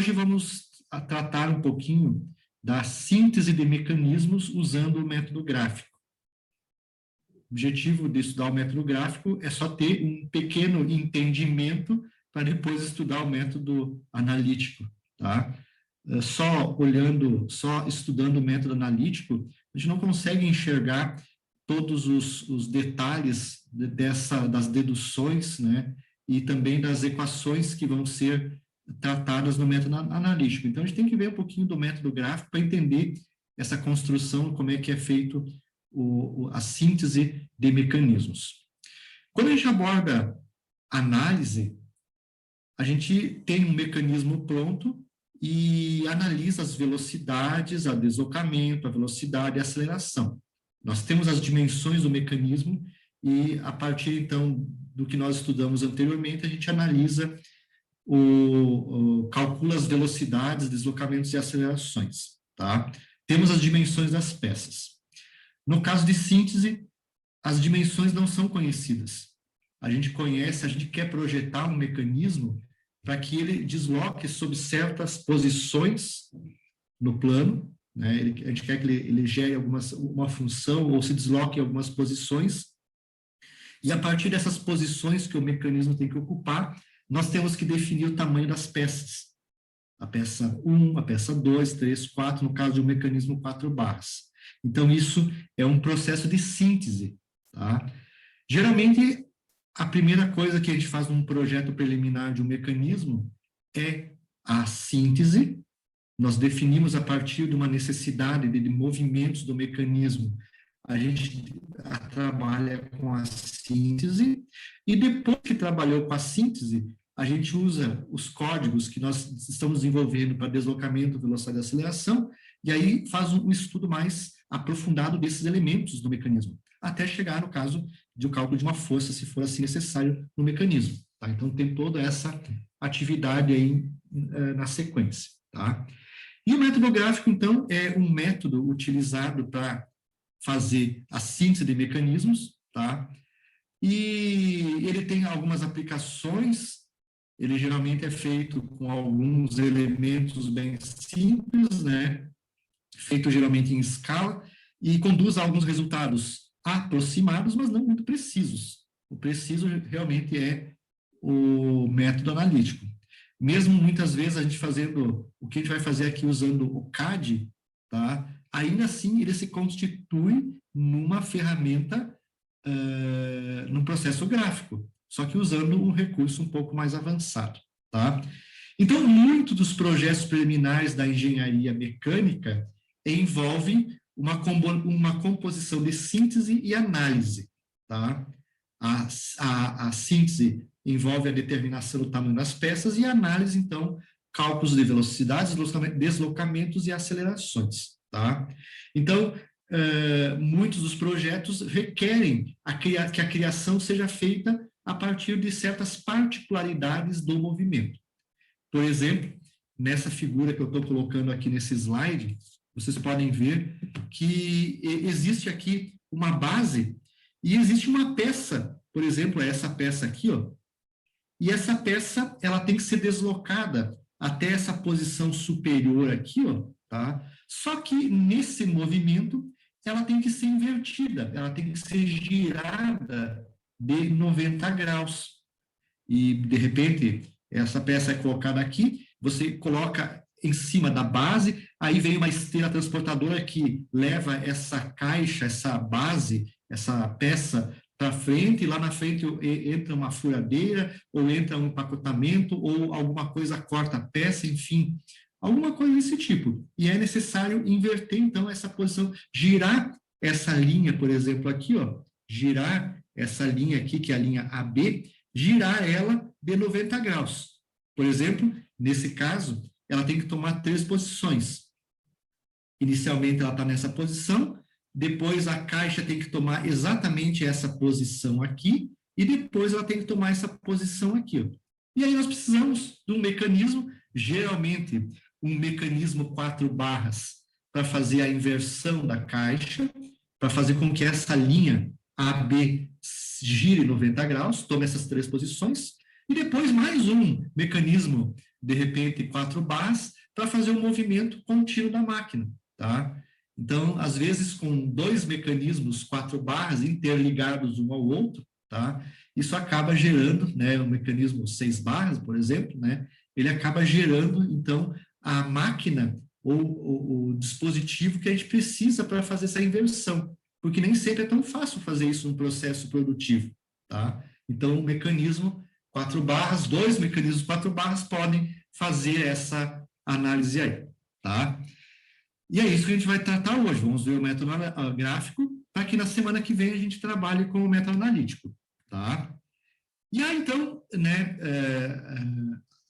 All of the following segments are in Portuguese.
hoje vamos tratar um pouquinho da síntese de mecanismos usando o método gráfico. O objetivo de estudar o método gráfico é só ter um pequeno entendimento para depois estudar o método analítico, tá? Só estudando o método analítico, a gente não consegue enxergar todos os detalhes das deduções, né? E também das equações que vão ser tratadas no método analítico. Então, a gente tem que ver um pouquinho do método gráfico para entender essa construção, como é que é feito a síntese de mecanismos. Quando a gente aborda análise, a gente tem um mecanismo pronto e analisa as velocidades, o deslocamento, a velocidade e a aceleração. Nós temos as dimensões do mecanismo e, a partir, então, do que nós estudamos anteriormente, a gente analisa, calcula as velocidades, deslocamentos e acelerações, tá? Temos as dimensões das peças. No caso de síntese, as dimensões não são conhecidas. A gente quer projetar um mecanismo para que ele desloque sob certas posições no plano, né? A gente quer que ele gere uma função ou se desloque em algumas posições, e a partir dessas posições que o mecanismo tem que ocupar, nós temos que definir o tamanho das peças. A peça 1, a peça 2, 3, 4, no caso de um mecanismo 4 barras. Então, isso é um processo de síntese, tá? Geralmente, a primeira coisa que a gente faz num projeto preliminar de um mecanismo é a síntese. Nós definimos a partir de uma necessidade de movimentos do mecanismo, a gente trabalha com a síntese, e depois que trabalhou com a síntese, a gente usa os códigos que nós estamos desenvolvendo para deslocamento, velocidade e aceleração, e aí faz um estudo mais aprofundado desses elementos do mecanismo, até chegar no caso de o cálculo de uma força, se for assim necessário, no mecanismo. Tá? Então, tem toda essa atividade aí na sequência. Tá? E o método gráfico, então, é um método utilizado para fazer a síntese de mecanismos, tá? E ele tem algumas aplicações. Ele geralmente é feito com alguns elementos bem simples, né? Feito geralmente em escala, e conduz a alguns resultados aproximados, mas não muito precisos. O preciso realmente é o método analítico. Mesmo muitas vezes a gente fazendo o que a gente vai fazer aqui usando o CAD, tá? Ainda assim ele se constitui numa ferramenta, num processo gráfico, só que usando um recurso um pouco mais avançado, tá? Então, muitos dos projetos preliminares da engenharia mecânica envolvem uma composição de síntese e análise, tá? A síntese envolve a determinação do tamanho das peças e a análise, então, cálculos de velocidades, deslocamentos e acelerações, tá? Então, muitos dos projetos requerem que a criação seja feita a partir de certas particularidades do movimento. Por exemplo, nessa figura que eu estou colocando aqui nesse slide, vocês podem ver que existe aqui uma base e existe uma peça, por exemplo, essa peça aqui, ó, e essa peça ela tem que ser deslocada até essa posição superior aqui, ó, tá? Só que nesse movimento ela tem que ser invertida, ela tem que ser girada de 90 graus. E, de repente, essa peça é colocada aqui, você coloca em cima da base, aí vem uma esteira transportadora que leva essa caixa, essa base, essa peça para frente, e lá na frente entra uma furadeira, ou entra um empacotamento, ou alguma coisa corta a peça, enfim, alguma coisa desse tipo. E é necessário inverter, então, essa posição, girar essa linha, por exemplo, aqui, ó, girar essa linha aqui, que é a linha AB, girar ela de 90 graus. Por exemplo, nesse caso, ela tem que tomar 3 posições. Inicialmente, ela está nessa posição, depois a caixa tem que tomar exatamente essa posição aqui, e depois ela tem que tomar essa posição aqui, ó. E aí nós precisamos de um mecanismo, geralmente um mecanismo 4 barras, para fazer a inversão da caixa, para fazer com que essa linha AB gire 90 graus, tome essas 3 posições. E depois mais um mecanismo, de repente, 4 barras, para fazer o movimento contínuo da máquina, tá? Então, às vezes, com 2 mecanismos, 4 barras, interligados um ao outro, tá? Isso acaba gerando, né, o mecanismo 6 barras, por exemplo, né? Ele acaba gerando, então, a máquina ou o dispositivo que a gente precisa para fazer essa inversão, porque nem sempre é tão fácil fazer isso no processo produtivo, tá? Então, o mecanismo 4 barras, 2 mecanismos 4 barras podem fazer essa análise aí, tá? E é isso que a gente vai tratar hoje. Vamos ver o método gráfico, para que na semana que vem a gente trabalhe com o método analítico, tá? E aí, então, né,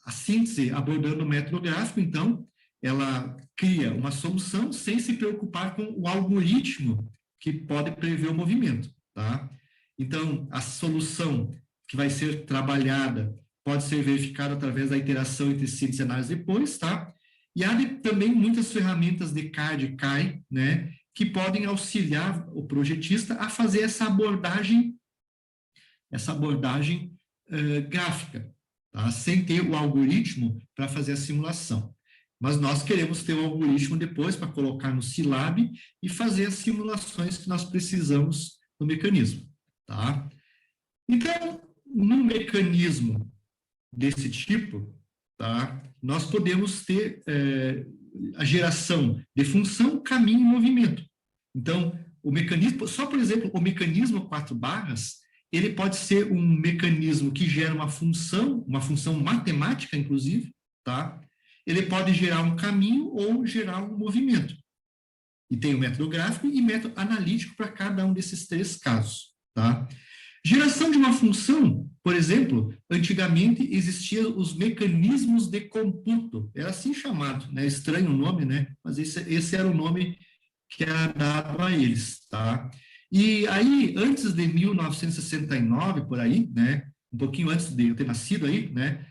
a síntese abordando o método gráfico, então, ela cria uma solução sem se preocupar com o algoritmo que pode prever o movimento, tá? Então, a solução que vai ser trabalhada pode ser verificada através da interação entre síntese e análise depois, tá? E há também muitas ferramentas de CAD e CAI, né, que podem auxiliar o projetista a fazer essa abordagem gráfica, tá? Sem ter o algoritmo para fazer a simulação. Mas nós queremos ter o algoritmo depois para colocar no Silab e fazer as simulações que nós precisamos no mecanismo, tá? Então, num mecanismo desse tipo, tá? Nós podemos ter a geração de função, caminho e movimento. Então, o mecanismo, só por exemplo, o mecanismo 4 barras, ele pode ser um mecanismo que gera uma função matemática, inclusive, tá? Ele pode gerar um caminho ou gerar um movimento. E tem o método gráfico e método analítico para cada um desses 3 casos, tá? Geração de uma função, por exemplo, antigamente existiam os mecanismos de computo, era assim chamado, né? Estranho o nome, né? Mas esse era o nome que era dado a eles, tá? E aí, antes de 1969, por aí, né? Um pouquinho antes de eu ter nascido aí, né?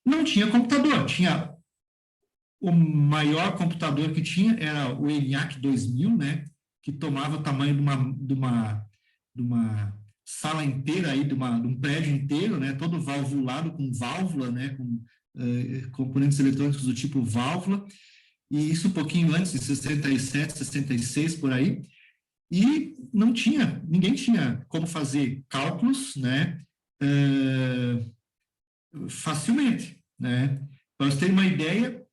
Não tinha computador, tinha o maior computador que tinha era o ENIAC 2000, né? Que tomava o tamanho de uma sala inteira aí, de um prédio inteiro, né? Todo valvulado com válvula, né? Com componentes eletrônicos do tipo válvula. E isso um pouquinho antes, de 67, 66, por aí. E ninguém tinha como fazer cálculos, né? Facilmente, né? Para você ter uma ideia,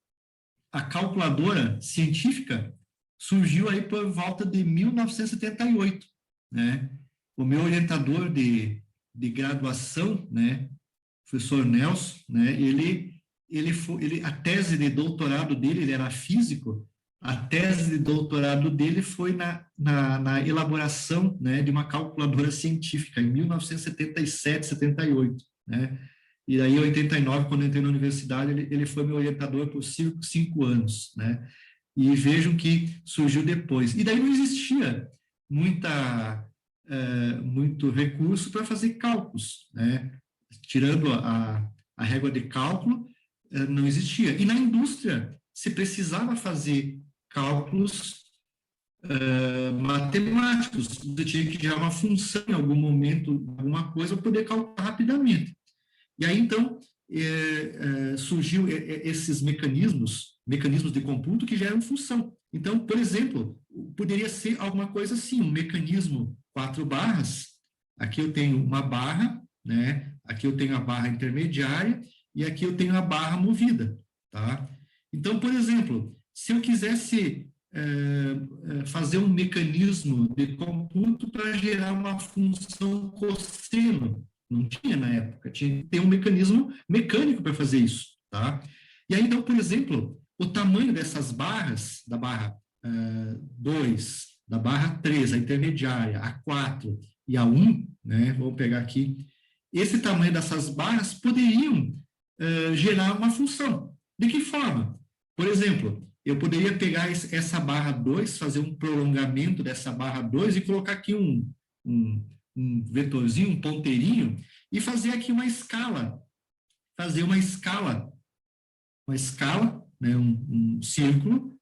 a calculadora científica surgiu aí por volta de 1978, né? O meu orientador de graduação, né, professor Nelson, né, a tese de doutorado dele, ele era físico, a tese de doutorado dele foi na elaboração, né, de uma calculadora científica, em 1977, 78, né, e aí, em 89, quando eu entrei na universidade, ele foi meu orientador por 5 anos, né, e vejam que surgiu depois. E daí não existia muito recurso para fazer cálculos, né, tirando a régua de cálculo, não existia. E na indústria, se precisava fazer cálculos matemáticos, você tinha que gerar uma função em algum momento, alguma coisa, para poder calcular rapidamente. E aí, então, surgiu esses mecanismos de computo que geram função. Então, por exemplo, poderia ser alguma coisa assim, um mecanismo 4 barras, aqui eu tenho uma barra, né? Aqui eu tenho a barra intermediária e aqui eu tenho a barra movida, tá? Então, por exemplo, se eu quisesse fazer um mecanismo de computo para gerar uma função cosseno, não tinha na época, tinha que ter um mecanismo mecânico para fazer isso, tá? E aí, então, por exemplo, o tamanho dessas barras, da barra 2, da barra 3, a intermediária, a 4 e a 1, né? Vamos pegar aqui. Esse tamanho dessas barras poderiam gerar uma função. De que forma? Por exemplo, eu poderia pegar essa barra 2, fazer um prolongamento dessa barra 2 e colocar aqui um vetorzinho, um ponteirinho, e fazer aqui uma escala. Fazer uma escala, né, um círculo,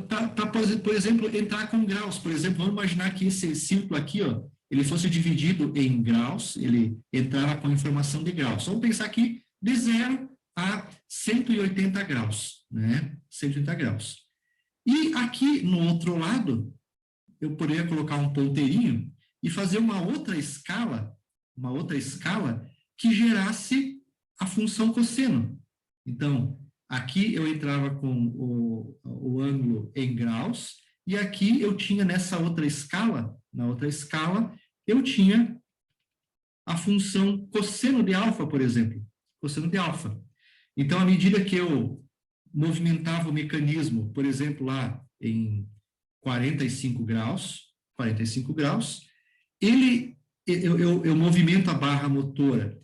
para, por exemplo, entrar com graus. Por exemplo, vamos imaginar que esse círculo aqui, ó, ele fosse dividido em graus, ele entrava com informação de graus. Vamos pensar aqui de 0 a 180 graus, né? 180 graus. E aqui, no outro lado, eu poderia colocar um ponteirinho e fazer uma outra escala que gerasse a função cosseno. Então, aqui eu entrava com o ângulo em graus, e aqui eu tinha nessa outra escala, eu tinha a função cosseno de alfa, por exemplo, cosseno de alfa. Então, à medida que eu movimentava o mecanismo, por exemplo, lá em 45 graus, eu movimento a barra motora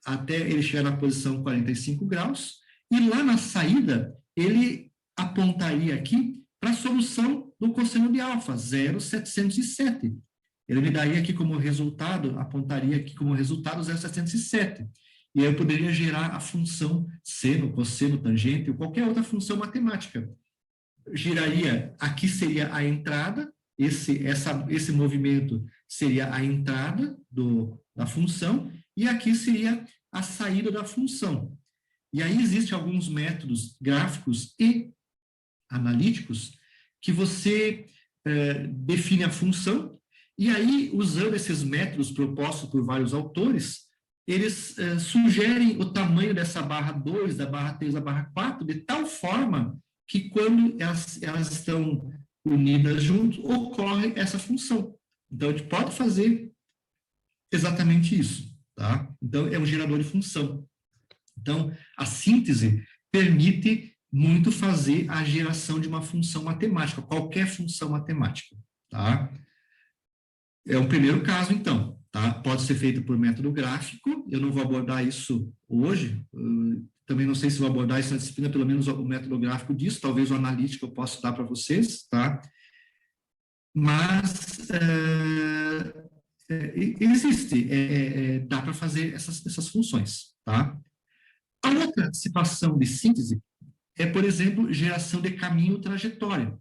até ele chegar na posição 45 graus, e lá na saída, ele apontaria aqui para a solução do cosseno de alfa, 0,707. Ele me daria aqui como resultado, apontaria aqui como resultado 0,707. E aí eu poderia gerar a função seno, cosseno, tangente, ou qualquer outra função matemática. Geraria, aqui seria a entrada, esse movimento seria a entrada da função, e aqui seria a saída da função. E aí existem alguns métodos gráficos e analíticos que você define a função, e aí, usando esses métodos propostos por vários autores, eles sugerem o tamanho dessa barra 2, da barra 3, da barra 4, de tal forma que quando elas estão unidas juntos, ocorre essa função. Então, a gente pode fazer exatamente isso, tá? Então, é um gerador de função. Então, a síntese permite muito fazer a geração de uma função matemática, qualquer função matemática, tá? É o primeiro caso, então, tá? Pode ser feito por método gráfico, eu não vou abordar isso hoje, também não sei se vou abordar isso na disciplina, pelo menos o método gráfico disso, talvez o analítico eu possa dar para vocês, tá? Mas existe, dá para fazer essas funções, tá? A outra situação de síntese é, por exemplo, geração de caminho trajetória.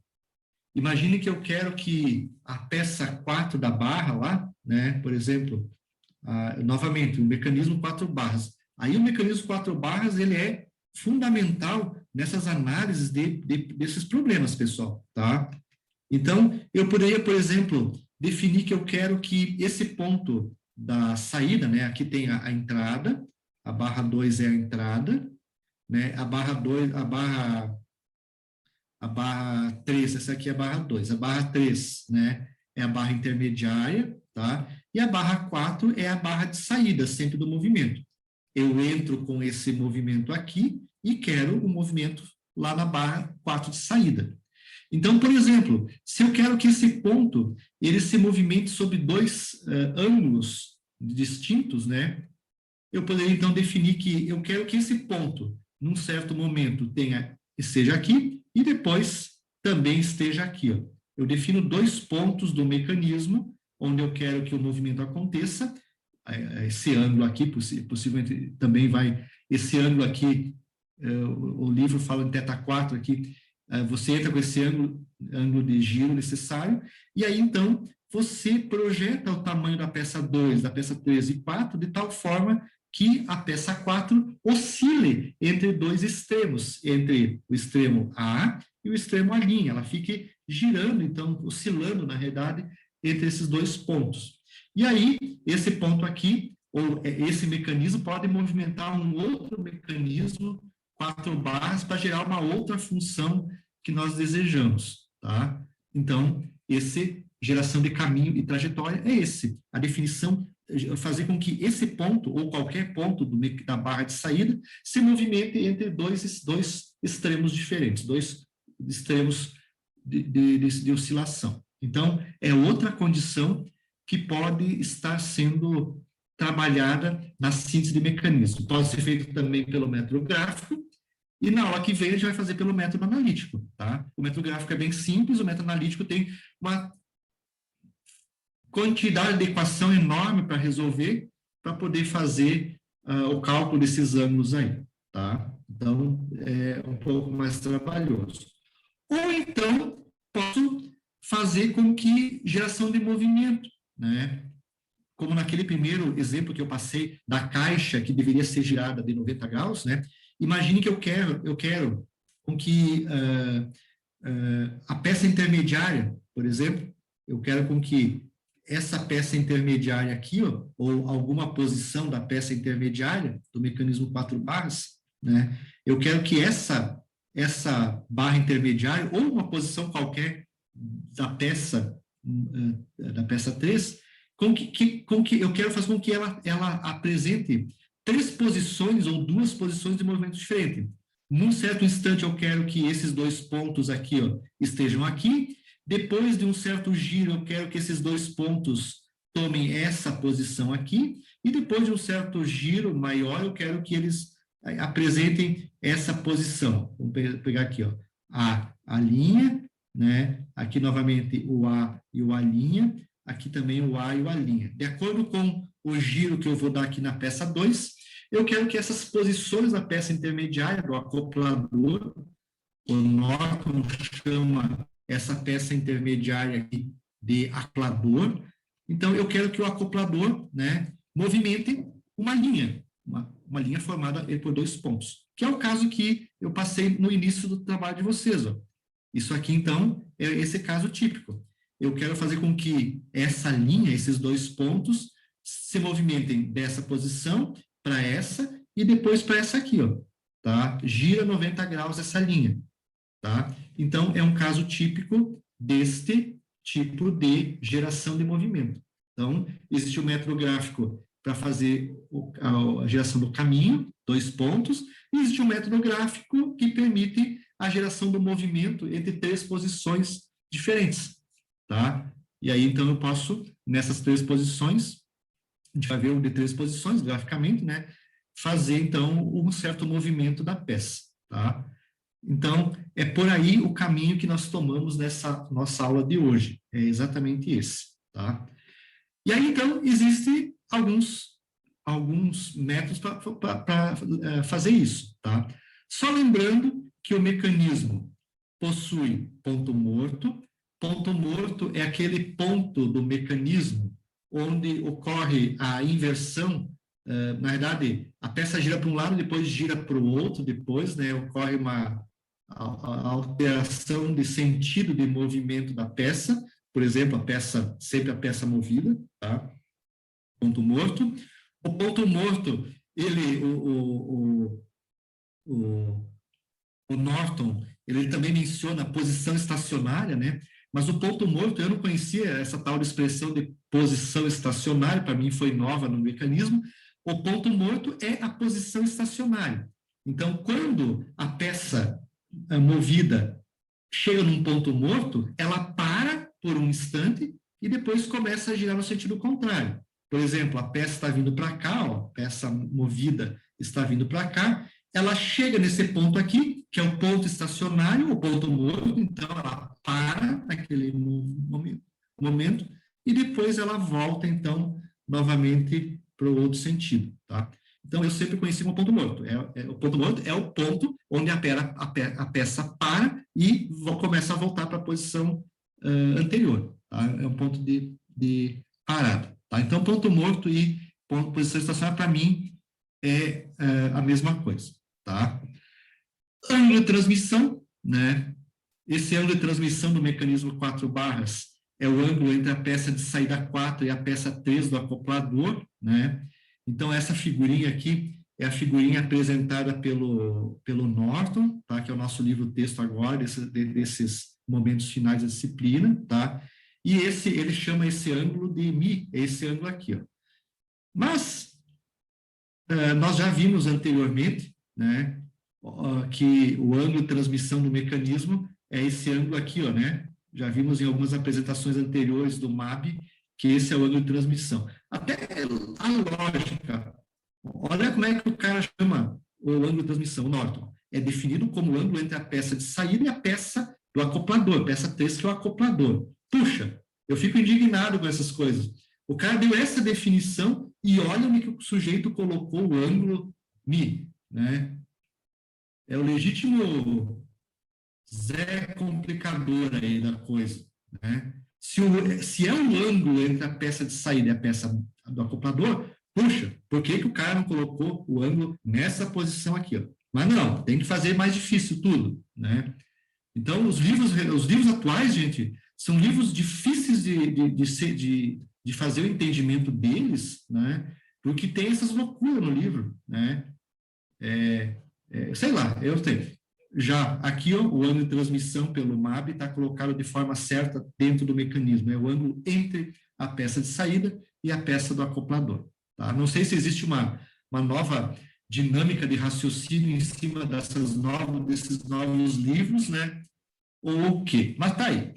Imagine que eu quero que a peça 4 da barra lá, né, por exemplo, novamente, o mecanismo 4 barras. Aí o mecanismo 4 barras, ele é fundamental nessas análises desses problemas, pessoal, tá? Então, eu poderia, por exemplo, definir que eu quero que esse ponto da saída, né, aqui tem a entrada, a barra 2 é a entrada, né, a barra 3, essa aqui é a barra 2. A barra 3, né, é a barra intermediária, tá? E a barra 4 é a barra de saída, sempre do movimento. Eu entro com esse movimento aqui e quero o movimento lá na barra 4 de saída. Então, por exemplo, se eu quero que esse ponto ele se movimente sob dois ângulos distintos, né? Eu poderia, então, definir que eu quero que esse ponto, num certo momento, esteja aqui, e depois também esteja aqui. Ó. Eu defino dois pontos do mecanismo, onde eu quero que o movimento aconteça. Esse ângulo aqui, possivelmente também vai... Esse ângulo aqui, o livro fala em θ4 aqui, você entra com esse ângulo de giro necessário, e aí, então, você projeta o tamanho da peça 2, da peça 3 e 4, de tal forma que a peça 4 oscile entre dois extremos, entre o extremo A e o extremo A'. Ela fique girando, então, oscilando, na realidade, entre esses dois pontos. E aí, esse ponto aqui, ou esse mecanismo, pode movimentar um outro mecanismo, 4 barras, para gerar uma outra função que nós desejamos, tá? Então, geração de caminho e trajetória é a definição, fazer com que esse ponto, ou qualquer ponto da barra de saída, se movimente entre dois extremos diferentes, dois extremos de oscilação. Então, é outra condição que pode estar sendo trabalhada na síntese de mecanismo. Pode ser feito também pelo método gráfico, e na aula que vem a gente vai fazer pelo método analítico, tá? O método gráfico é bem simples, o método analítico tem uma quantidade de equação enorme para resolver, para poder fazer o cálculo desses ângulos aí, tá? Então, é um pouco mais trabalhoso. Ou então, posso fazer com que geração de movimento, né? como naquele primeiro exemplo que eu passei da caixa que deveria ser girada de 90 graus, né? Imagine que eu quero com que a peça intermediária, por exemplo, eu quero com que essa peça intermediária aqui, ó, ou alguma posição da peça intermediária do mecanismo 4 barras, né? Eu quero que essa barra intermediária, ou uma posição qualquer da peça 3, com que eu quero fazer com que ela apresente 3 posições ou 2 posições de movimento diferente. Num certo instante, eu quero que esses 2 pontos aqui, ó, estejam aqui. Depois de um certo giro, eu quero que esses 2 pontos tomem essa posição aqui. E depois de um certo giro maior, eu quero que eles apresentem essa posição. Vamos pegar aqui, ó, a linha, né? Aqui novamente o A e o A', aqui também o A e o A'. De acordo com o giro que eu vou dar aqui na peça 2, eu quero que essas posições da peça intermediária, do acoplador, o Norton chama essa peça intermediária aqui de acoplador. Então, eu quero que o acoplador, né, movimente uma linha, uma linha formada por 2 pontos, que é o caso que eu passei no início do trabalho de vocês, ó. Isso aqui, então, é esse caso típico. Eu quero fazer com que essa linha, esses 2 pontos, se movimentem dessa posição para essa e depois para essa aqui, ó, tá? Gira 90 graus essa linha, tá? Então, é um caso típico deste tipo de geração de movimento. Então, existe o método gráfico para fazer a geração do caminho, 2 pontos, e existe um método gráfico que permite a geração do movimento entre 3 posições diferentes, tá? E aí, então, eu posso, nessas 3 posições, a gente vai ver o de 3 posições, graficamente, né? Fazer, então, um certo movimento da peça, tá? Então, é por aí o caminho que nós tomamos nessa nossa aula de hoje. É exatamente esse, tá? E aí, então, existem alguns métodos para fazer isso, tá? Só lembrando que o mecanismo possui ponto morto. Ponto morto é aquele ponto do mecanismo onde ocorre a inversão. Na verdade, a peça gira para um lado, depois gira para o outro, depois, né, ocorre uma alteração de sentido de movimento da peça. Por exemplo, sempre a peça movida, tá? Ponto morto. O ponto morto, o Norton, ele também menciona a posição estacionária, né? Mas o ponto morto, eu não conhecia essa tal de expressão de posição estacionária, para mim foi nova no mecanismo. O ponto morto é a posição estacionária. Então, quando a peça movida chega num ponto morto, ela para por um instante e depois começa a girar no sentido contrário. Por exemplo, a peça está vindo para cá, ó, a peça movida está vindo para cá, ela chega nesse ponto aqui, que é o ponto estacionário, o ponto morto, então ela para naquele momento e depois ela volta, então, novamente para o outro sentido, tá? Então, eu sempre conheci como ponto morto. O ponto morto é o ponto onde a peça para e começa a voltar para a posição anterior, tá? É um ponto de parada, tá? Então, ponto morto e posição estacionária, para mim, é a mesma coisa, tá? Ângulo de transmissão, né? Esse ângulo de transmissão do mecanismo 4 barras é o ângulo entre a peça de saída 4 e a peça 3 do acoplador, né? Então, essa figurinha aqui é a figurinha apresentada pelo Norton, tá? Que é o nosso livro-texto agora, desses momentos finais da disciplina, tá? E ele chama esse ângulo de Mi, esse ângulo aqui, ó. Mas, nós já vimos anteriormente, né? Que o ângulo de transmissão do mecanismo é esse ângulo aqui, ó, né? Já vimos em algumas apresentações anteriores do MAB que esse é o ângulo de transmissão. Até a lógica, olha como é que o cara chama o ângulo de transmissão, o Norton. É definido como o ângulo entre a peça de saída e a peça do acoplador, peça 3, que é o acoplador. Puxa, eu fico indignado com essas coisas. O cara deu essa definição e olha onde que o sujeito colocou o ângulo Mi, né? É o legítimo Zé complicador aí da coisa, né? Se é um ângulo entre a peça de saída e a peça do acoplador, puxa, por que o cara não colocou o ângulo nessa posição aqui? Ó? Mas não, tem que fazer mais difícil tudo, né? Então, os livros atuais, gente, são livros difíceis de fazer o entendimento deles, né? Porque tem essas loucuras no livro, né? Sei lá, eu tenho. Já aqui, ó, o ângulo de transmissão pelo MAB está colocado de forma certa dentro do mecanismo. É o ângulo entre a peça de saída e a peça do acoplador. Tá? Não sei se existe uma nova dinâmica de raciocínio em cima desses novos livros, né? Ou o quê? Mas tá aí.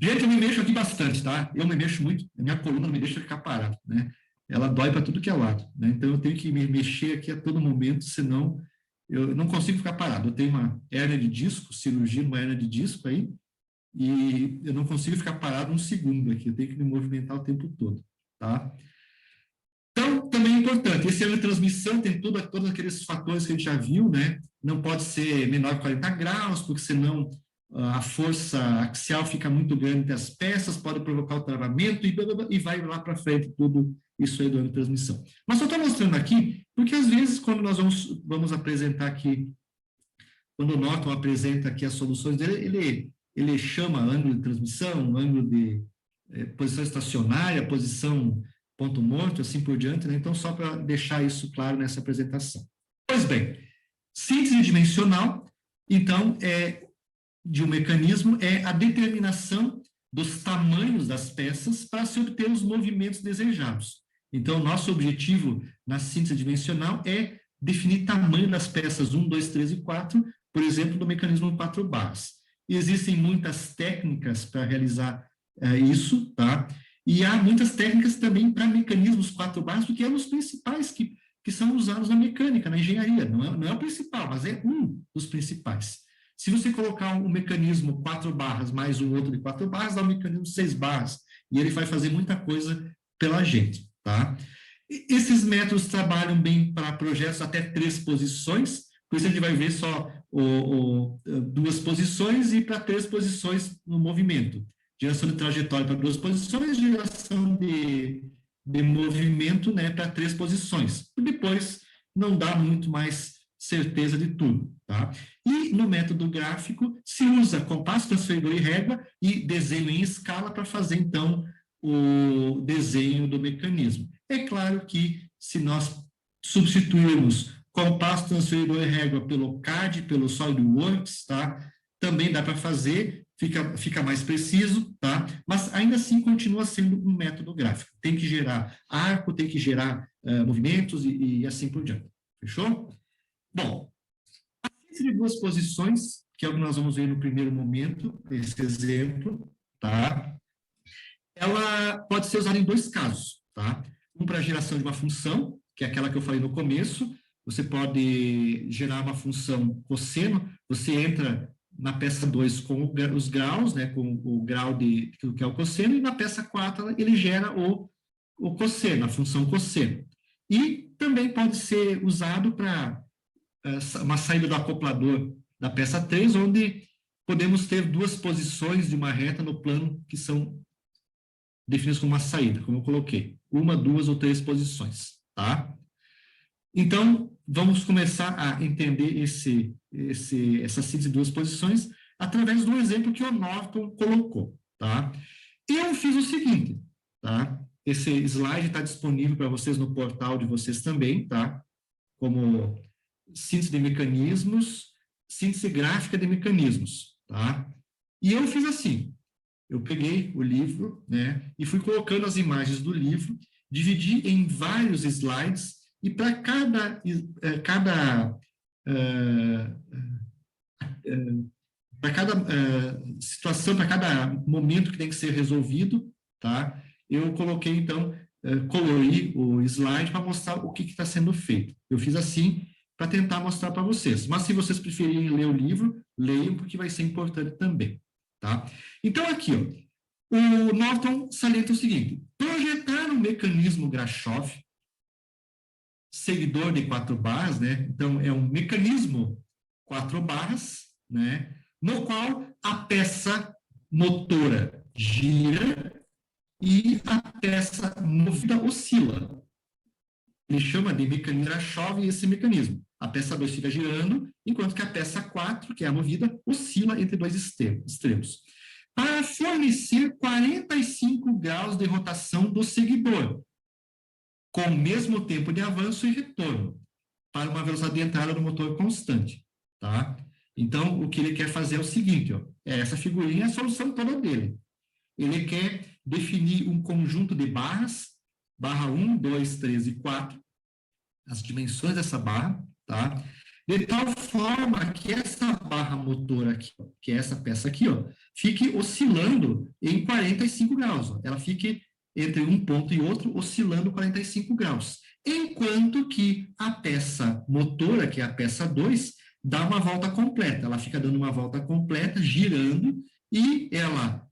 Gente, eu me mexo aqui bastante, tá? Eu me mexo muito, a minha coluna não me deixa ficar parado, né? Ela dói para tudo que é lado, né? Então eu tenho que me mexer aqui a todo momento, senão eu não consigo ficar parado. Eu tenho uma hérnia de disco, cirurgia numa hérnia de disco aí, e eu não consigo ficar parado um segundo aqui, eu tenho que me movimentar o tempo todo, tá? Então, também é importante, esse ângulo de transmissão tem todos aqueles fatores que a gente já viu, né? Não pode ser menor que 40 graus, porque senão a força axial fica muito grande entre as peças, pode provocar o travamento e vai lá para frente tudo isso aí do ângulo de transmissão. Mas só estou mostrando aqui, porque às vezes quando nós vamos apresentar aqui, quando o Norton apresenta aqui as soluções dele, ele chama ângulo de transmissão, ângulo de posição estacionária, posição ponto morto, assim por diante, né? Então só para deixar isso claro nessa apresentação. Pois bem, síntese dimensional, então, de um mecanismo é a determinação dos tamanhos das peças para se obter os movimentos desejados. Então, nosso objetivo na síntese dimensional é definir tamanho das peças 1, 2, 3 e 4, por exemplo, do mecanismo 4 barras. E existem muitas técnicas para realizar isso, tá? E há muitas técnicas também para mecanismos 4 barras, porque é um dos principais que são usados na mecânica, na engenharia. Não é o principal, mas é um dos principais. Se você colocar um mecanismo 4 barras mais um outro de 4 barras, dá um mecanismo 6 barras. E ele vai fazer muita coisa pela gente, tá? Esses métodos trabalham bem para projetos até 3 posições, por isso a gente vai ver só 2 posições e para 3 posições no movimento. Geração de trajetória para 2 posições, geração de movimento, né, para 3 posições. E depois não dá muito mais certeza de tudo, tá? E no método gráfico se usa compasso, transferidor e régua e desenho em escala para fazer, então, o desenho do mecanismo. É claro que se nós substituirmos compasso, transferidor e régua pelo CAD, pelo SolidWorks, tá? Também dá para fazer, fica mais preciso, tá? Mas ainda assim continua sendo um método gráfico. Tem que gerar arco, tem que gerar movimentos e assim por diante. Fechou? Bom, a síntese de 2 posições, que é o que nós vamos ver no primeiro momento, esse exemplo, tá? Ela pode ser usada em 2 casos, tá? Um para a geração de uma função, que é aquela que eu falei no começo. Você pode gerar uma função cosseno, você entra na peça 2 com os graus, né, com o grau que é o cosseno, e na peça 4 ele gera o cosseno, a função cosseno. E também pode ser usado para uma saída do acoplador da peça 3, onde podemos ter 2 posições de uma reta no plano que são definidas como uma saída, como eu coloquei. 1, 2 ou 3 posições, tá? Então, vamos começar a entender essa síntese de 2 posições através do exemplo que o Norton colocou, tá? Eu fiz o seguinte, tá? Esse slide está disponível para vocês no portal de vocês também, tá? Como síntese de mecanismos, síntese gráfica de mecanismos, tá? E eu fiz assim, eu peguei o livro, né, e fui colocando as imagens do livro, dividi em vários slides, e para cada situação, para cada momento que tem que ser resolvido, tá? Eu coloquei, então, colori o slide para mostrar o que está sendo feito. Eu fiz assim para tentar mostrar para vocês. Mas se vocês preferirem ler o livro, leiam, porque vai ser importante também, tá? Então, aqui, ó, o Norton salienta o seguinte: projetar um mecanismo Grashof, seguidor de 4 barras, né? Então, é um mecanismo 4 barras, né? No qual a peça motora gira e a peça movida oscila. Ele chama de mecanismo chove esse mecanismo. A peça 2 fica girando, enquanto que a peça 4, que é a movida, oscila entre dois extremos. Para fornecer 45 graus de rotação do seguidor, com o mesmo tempo de avanço e retorno, para uma velocidade de entrada do motor constante. Tá? Então, o que ele quer fazer é o seguinte, ó, essa figurinha é a solução toda dele. Ele quer definir um conjunto de barras, barra 1, 2, 3 e 4, as dimensões dessa barra, tá? De tal forma que essa barra motor aqui, ó, que é essa peça aqui, ó, fique oscilando em 45 graus. Ó. Ela fique entre um ponto e outro, oscilando 45 graus. Enquanto que a peça motora, que é a peça 2, dá uma volta completa. Ela fica dando uma volta completa, girando, e ela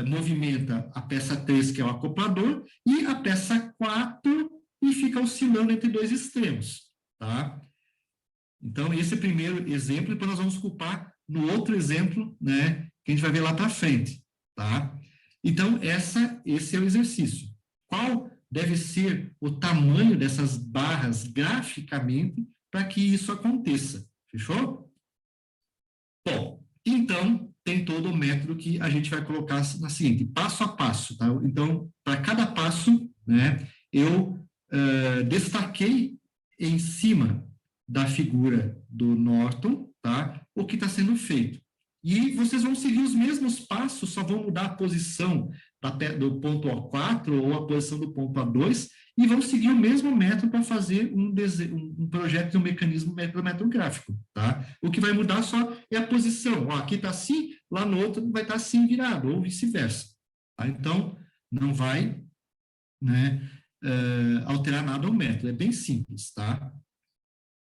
movimenta a peça 3, que é o acoplador, e a peça 4, e fica oscilando entre dois extremos, tá? Então, esse é o primeiro exemplo, e depois nós vamos ocupar no outro exemplo, né, que a gente vai ver lá para frente, tá? Então, esse é o exercício. Qual deve ser o tamanho dessas barras graficamente para que isso aconteça? Fechou? Bom, então, tem todo o método que a gente vai colocar na seguinte, passo a passo, tá? Então, para cada passo, né, eu destaquei em cima da figura do Norton, tá? O que está sendo feito. E vocês vão seguir os mesmos passos, só vão mudar a posição do ponto A4 ou a posição do ponto A2 e vão seguir o mesmo método para fazer um projeto de um mecanismo metrográfico, tá? O que vai mudar só é a posição. Ó, aqui está assim, lá no outro vai estar assim virado, ou vice-versa. Tá? Então, não vai, né, alterar nada o método, é bem simples, tá?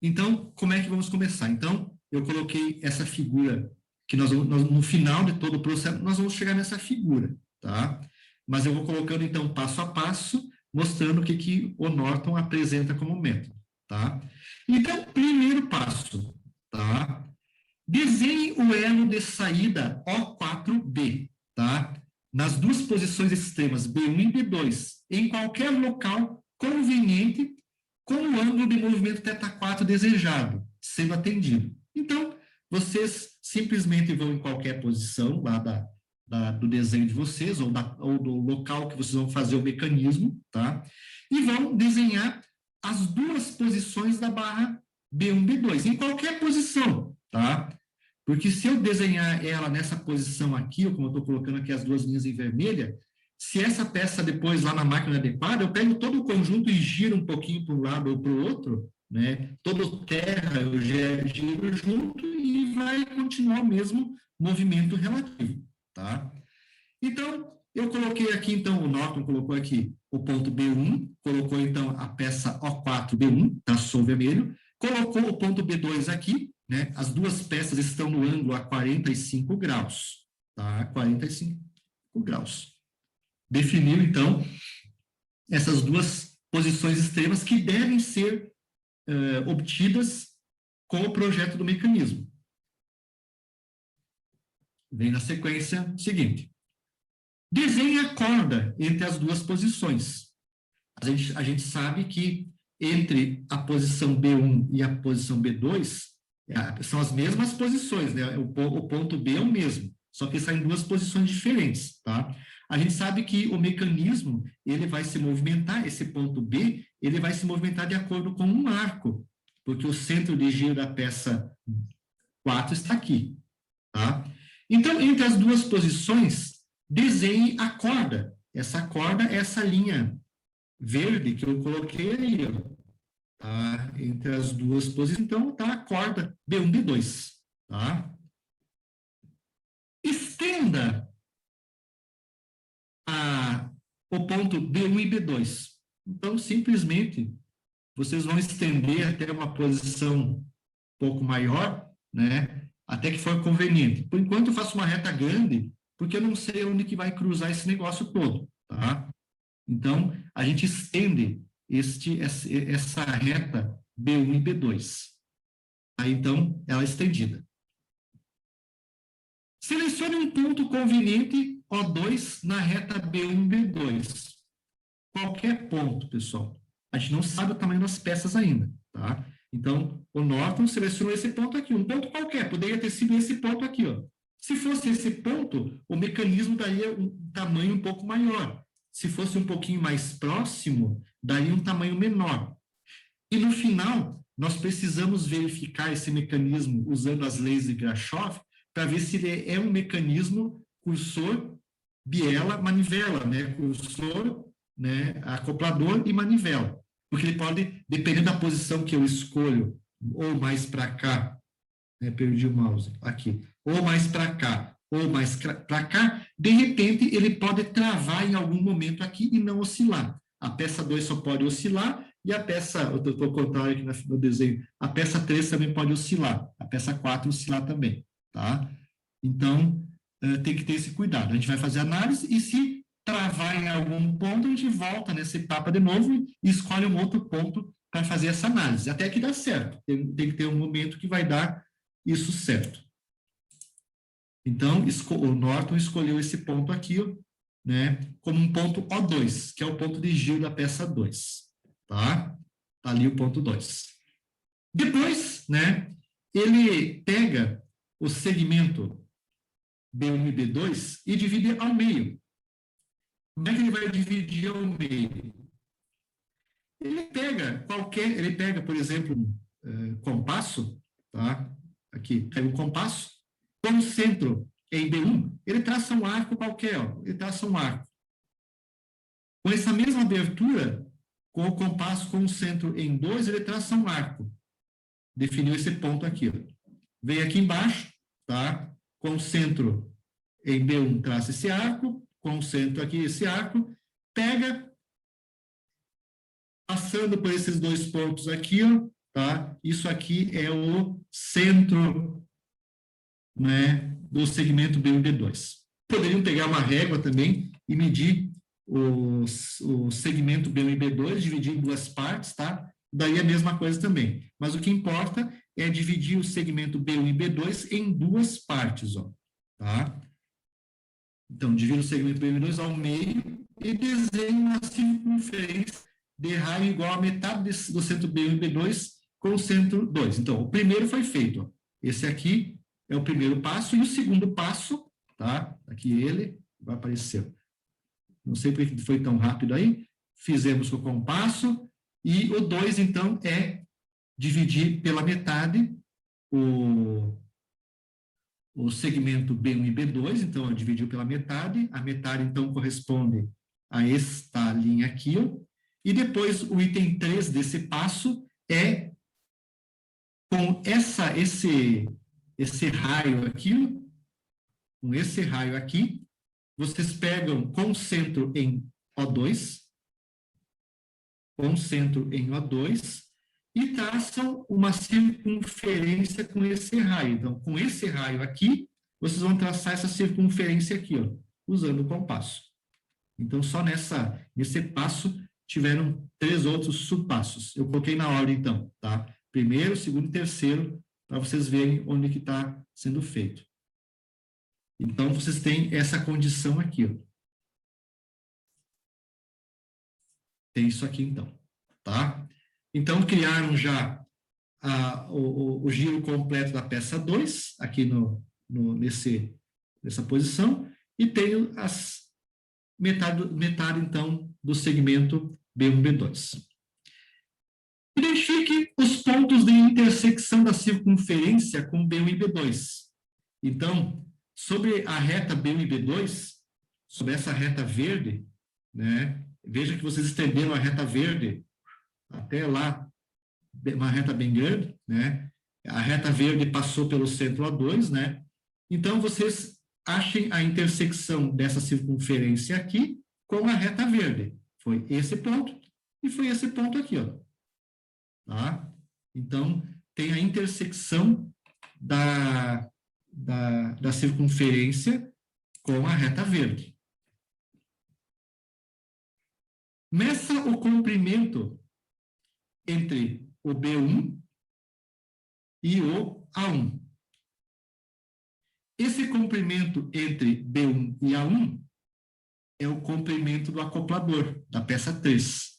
Então, como é que vamos começar? Então, eu coloquei essa figura, que no final de todo o processo, nós vamos chegar nessa figura, tá? Mas eu vou colocando, então, passo a passo, mostrando o que o Norton apresenta como método, tá? Então, primeiro passo, tá? Desenhe o elo de saída O4B, tá? Nas duas posições extremas, B1 e B2, em qualquer local conveniente com o ângulo de movimento θ4 desejado, sendo atendido. Então, vocês simplesmente vão em qualquer posição lá do desenho de vocês, ou do local que vocês vão fazer o mecanismo, tá? E vão desenhar as duas posições da barra B1, B2, em qualquer posição, tá? Porque se eu desenhar ela nessa posição aqui, ou como eu estou colocando aqui as duas linhas em vermelha, se essa peça depois lá na máquina adequada, eu pego todo o conjunto e giro um pouquinho para um lado ou para o outro, né? Todo terra eu giro junto e vai continuar o mesmo movimento relativo, tá? Então, eu coloquei aqui, então, o Norton colocou aqui o ponto B1, colocou, então, a peça O4 B1, traçou vermelho, colocou o ponto B2 aqui, né? As duas peças estão no ângulo a 45 graus, tá? 45 graus. Definiu, então, essas duas posições extremas que devem ser obtidas com o projeto do mecanismo. Vem na sequência seguinte. Desenhe a corda entre as duas posições. A gente sabe que entre a posição B1 e a posição B2 são as mesmas posições, né? O ponto B é o mesmo, só que saem duas posições diferentes, tá? A gente sabe que o mecanismo, ele vai se movimentar, esse ponto B, ele vai se movimentar de acordo com um arco, porque o centro de giro da peça 4 está aqui, tá? Então, entre as duas posições, desenhe a corda. Essa corda é essa linha verde que eu coloquei aí, ó. Tá? Entre as duas posições, então, tá a corda B1, B2, tá? Estenda o ponto B1 e B2. Então, simplesmente, vocês vão estender até uma posição um pouco maior, né? Até que for conveniente. Por enquanto, eu faço uma reta grande, porque eu não sei onde que vai cruzar esse negócio todo, tá? Então, a gente estende essa reta B1 e B2. Aí, então, ela é estendida. Selecione um ponto conveniente O2 na reta B1 e B2. Qualquer ponto, pessoal. A gente não sabe o tamanho das peças ainda, tá? Então, o Norton selecionou esse ponto aqui, um ponto qualquer, poderia ter sido esse ponto aqui, ó. Se fosse esse ponto, o mecanismo daria um tamanho um pouco maior. Se fosse um pouquinho mais próximo, daria um tamanho menor. E no final, nós precisamos verificar esse mecanismo usando as leis de Grashof para ver se ele é um mecanismo cursor, biela, manivela, né? Cursor, né? Acoplador e manivela. Porque ele pode, dependendo da posição que eu escolho, ou mais para cá, né? Perdi o mouse, aqui, ou mais para cá, ou mais para cá, de repente ele pode travar em algum momento aqui e não oscilar. A peça 2 só pode oscilar, e a peça, eu estou ao contrário aqui no desenho, a peça 3 também pode oscilar, a peça 4 oscilar também, tá? Então, tem que ter esse cuidado. A gente vai fazer análise e se travar em algum ponto, a gente volta nessa etapa de novo e escolhe um outro ponto para fazer essa análise, até que dá certo. Tem que ter um momento que vai dar isso certo. Então, o Norton escolheu esse ponto aqui, né, como um ponto O2, que é o ponto de giro da peça 2. Tá? Tá ali o ponto 2. Depois, né, ele pega o segmento B1 e B2 e divide ao meio. Como é que ele vai dividir ao meio? Ele pega, por exemplo, compasso, tá? Aqui, pega um compasso, com o centro em B1, ele traça um arco qualquer, ó, ele traça um arco. Com essa mesma abertura, com o compasso com o centro em 2, ele traça um arco. Definiu esse ponto aqui, ó. Vem aqui embaixo, tá? Com o centro em B1, traça esse arco, com o centro aqui, esse arco, pega, passando por esses dois pontos aqui, ó, tá? Isso aqui é o centro, né, do segmento B1 e B2. Poderiam pegar uma régua também e medir o segmento B1 e B2, dividir em duas partes, tá? Daí a mesma coisa também. Mas o que importa é dividir o segmento B1 e B2 em duas partes, ó, tá? Então, divide o segmento B1 e B2 ao meio e desenha uma circunferência de raio igual a metade do centro B1 e B2 com o centro 2. Então, o primeiro foi feito, ó. Esse aqui é o primeiro passo, e o segundo passo, tá? Aqui ele vai aparecer. Não sei por que foi tão rápido aí. Fizemos com o compasso, e o 2, então, é dividir pela metade o segmento B1 e B2, então, dividiu pela metade. A metade, então, corresponde a esta linha aqui, ó. E depois, o item 3 desse passo é com esse raio aqui, com esse raio aqui, vocês pegam com o centro em O2, e traçam uma circunferência com esse raio. Então, com esse raio aqui, vocês vão traçar essa circunferência aqui, ó, usando o compasso. Então, só nesse passo, tiveram 3 outros subpassos. Eu coloquei na ordem, então, tá? Primeiro, segundo e terceiro, para vocês verem onde que está sendo feito. Então, vocês têm essa condição aqui, ó. Tem isso aqui, então, tá? Então, criaram já o giro completo da peça 2, aqui nessa posição, e tenho metade, então, do segmento B1, B2. Identifique os pontos de intersecção da circunferência com B1 e B2. Então, sobre a reta B1 e B2, sobre essa reta verde, né? Veja que vocês estenderam a reta verde até lá, uma reta bem grande, né? A reta verde passou pelo centro A2, né? Então, vocês achem a intersecção dessa circunferência aqui com a reta verde. Foi esse ponto e foi esse ponto aqui, ó. Tá? Então, tem a intersecção da circunferência com a reta verde. Meça o comprimento entre o B1 e o A1. Esse comprimento entre B1 e A1 é o comprimento do acoplador, da peça 3.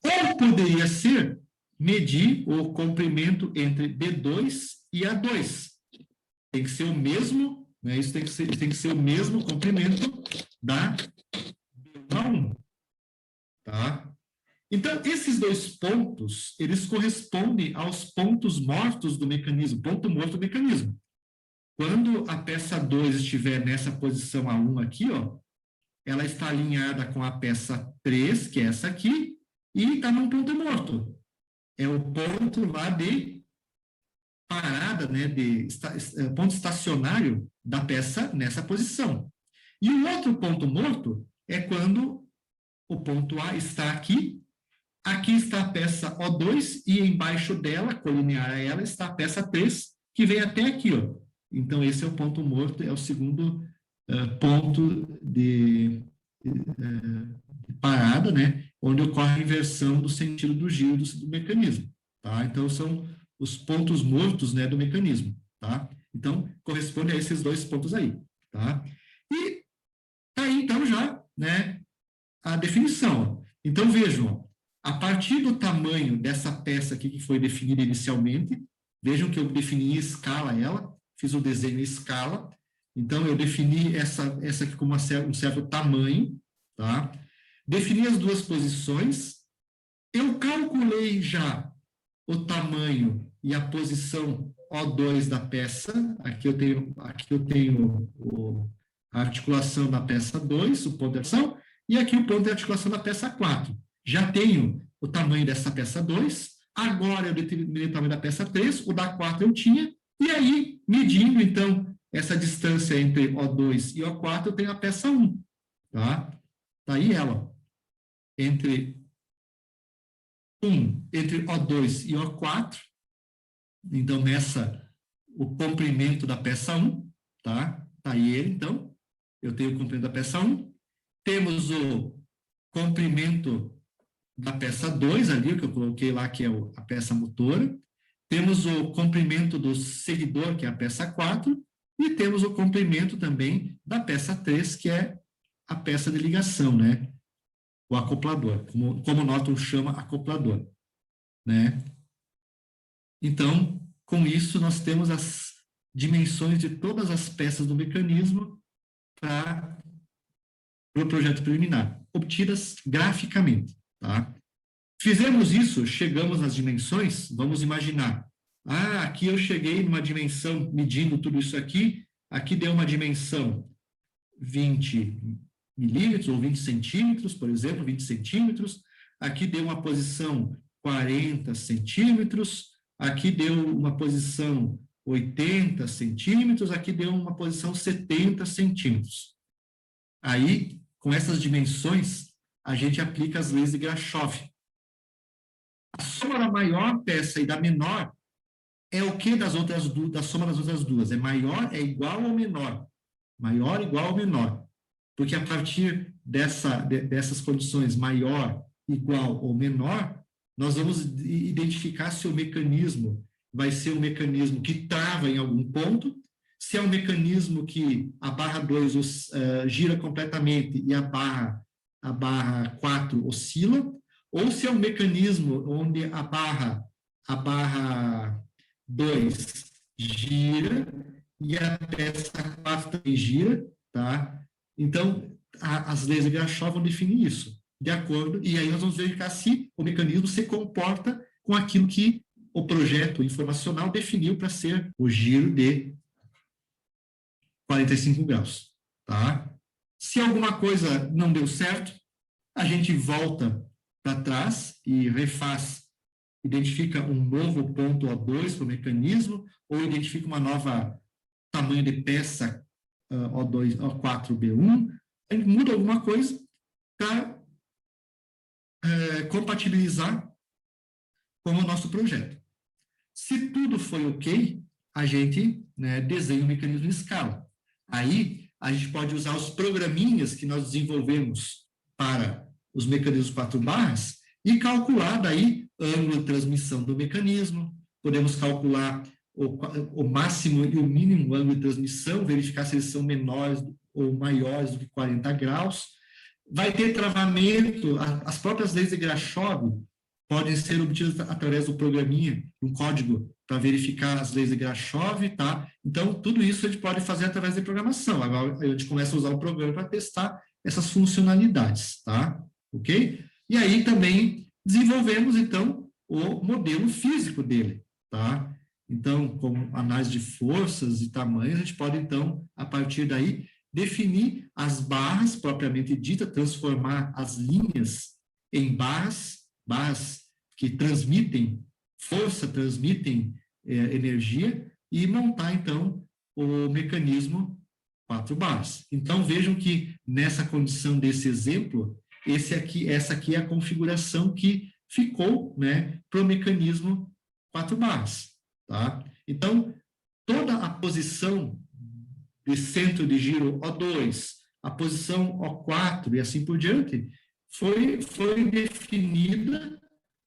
Ou poderia ser medir o comprimento entre B2 e A2. Tem que ser o mesmo, né? Isso tem que ser o mesmo comprimento da B1 a1. Tá? Então, esses dois pontos, eles correspondem aos pontos mortos do mecanismo, ponto morto do mecanismo. Quando a peça 2 estiver nessa posição A1 aqui, ó, ela está alinhada com a peça 3, que é essa aqui, e está num ponto morto. É o ponto lá de parada, né, ponto estacionário da peça nessa posição. E o outro ponto morto é quando o ponto A está aqui, aqui está a peça O2 e embaixo dela, colinear a ela, está a peça 3, que vem até aqui, ó. Então, esse é o ponto morto, é o segundo ponto de parada, né, onde ocorre a inversão do sentido do giro do mecanismo. Tá? Então, são os pontos mortos, né, do mecanismo. Tá? Então, corresponde a esses dois pontos aí. Tá? E aí, então, já, né, a definição. Então, vejam, a partir do tamanho dessa peça aqui que foi definida inicialmente, vejam que eu defini em escala ela, fiz o desenho em escala, então eu defini essa aqui com um certo tamanho, tá? Defini as duas posições, eu calculei já o tamanho e a posição O2 da peça, aqui eu tenho a articulação da peça 2, o ponto de articulação, e aqui o ponto de articulação da peça 4. Já tenho o tamanho dessa peça 2, agora eu determinei o tamanho da peça 3, o da 4 eu tinha, e aí, medindo, então, essa distância entre O2 e O4, eu tenho a peça 1, tá? Tá aí ela, entre O2 e O4, então, o comprimento da peça 1, tá? Tá aí ele, então, eu tenho o comprimento da peça 1, temos o comprimento da peça 2 ali, o que eu coloquei lá, que é a peça motora, temos o comprimento do seguidor, que é a peça 4, e temos o comprimento também da peça 3, que é a peça de ligação, né? O acoplador, como o Norton chama acoplador, né? Então, com isso, nós temos as dimensões de todas as peças do mecanismo para o projeto preliminar, obtidas graficamente, tá? Fizemos isso, chegamos às dimensões, vamos imaginar. Aqui eu cheguei numa dimensão, medindo tudo isso aqui deu uma dimensão 20 milímetros ou 20 centímetros, por exemplo, 20 centímetros. Aqui deu uma posição 40 centímetros. Aqui deu uma posição 80 centímetros. Aqui deu uma posição 70 centímetros. Aí, com essas dimensões, a gente aplica as leis de Grashof. A soma da maior peça e da menor é o que da soma das outras duas? É maior, é igual ou menor? Maior, igual ou menor? Porque a partir dessas condições maior, igual ou menor, nós vamos identificar se o mecanismo vai ser um mecanismo que trava em algum ponto, se é um mecanismo que a barra 2 gira completamente e a barra 4 oscila, ou se é um mecanismo onde a barra 2 gira e a peça 4 também gira, tá? Então, as leis de Grashof vão definir isso, de acordo, e aí nós vamos verificar se o mecanismo se comporta com aquilo que o projeto informacional definiu para ser o giro de 45 graus, tá? Se alguma coisa não deu certo, a gente volta para trás e refaz, identifica um novo ponto O2 para o mecanismo, ou identifica uma nova tamanho de peça O2, O4B1, a gente muda alguma coisa para compatibilizar com o nosso projeto. Se tudo foi ok, a gente, né, desenha o mecanismo em escala. Aí, a gente pode usar os programinhas que nós desenvolvemos para os mecanismos 4 barras e calcular daí ângulo de transmissão do mecanismo, podemos calcular o máximo e o mínimo ângulo de transmissão, verificar se eles são menores ou maiores do que 40 graus. Vai ter travamento, as próprias leis de Grashof podem ser obtidas através do programinha, um código para verificar as leis de Grashof, tá? Então, tudo isso a gente pode fazer através de programação. Agora, a gente começa a usar o programa para testar essas funcionalidades, tá? Ok? E aí também desenvolvemos, então, o modelo físico dele, tá? Então, com análise de forças e tamanhos, a gente pode, então, a partir daí, definir as barras propriamente dita, transformar as linhas em barras que transmitem força, transmitem energia, e montar, então, o mecanismo 4 barras. Então, vejam que nessa condição desse exemplo, essa aqui é a configuração que ficou, né, para o mecanismo 4 barras, tá? Então, toda a posição de centro de giro O2, a posição O4 e assim por diante, foi definida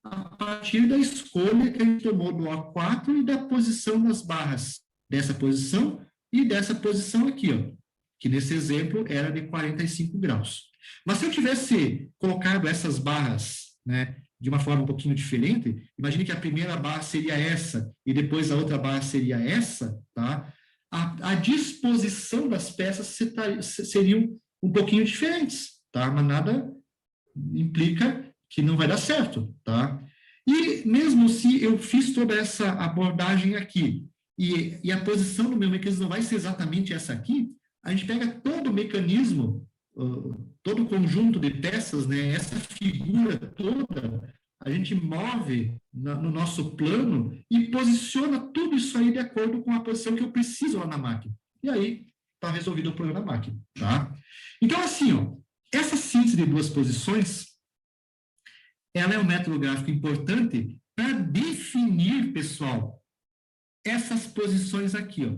a partir da escolha que a gente tomou do O4 e da posição das barras, dessa posição e dessa posição aqui, ó, que nesse exemplo era de 45 graus. Mas se eu tivesse colocado essas barras, né, de uma forma um pouquinho diferente, imagine que a primeira barra seria essa e depois a outra barra seria essa, tá? A disposição das peças seriam um pouquinho diferentes, tá? Mas nada implica que não vai dar certo, tá? E mesmo se eu fiz toda essa abordagem aqui e a posição do meu mecanismo não vai ser exatamente essa aqui, a gente pega todo o mecanismo, todo o conjunto de peças, né, essa figura toda, a gente move no nosso plano e posiciona tudo isso aí de acordo com a posição que eu preciso lá na máquina. E aí está resolvido o problema da máquina, tá? Então, assim, ó, essa síntese de duas posições, ela é um método gráfico importante para definir, pessoal, essas posições aqui, ó.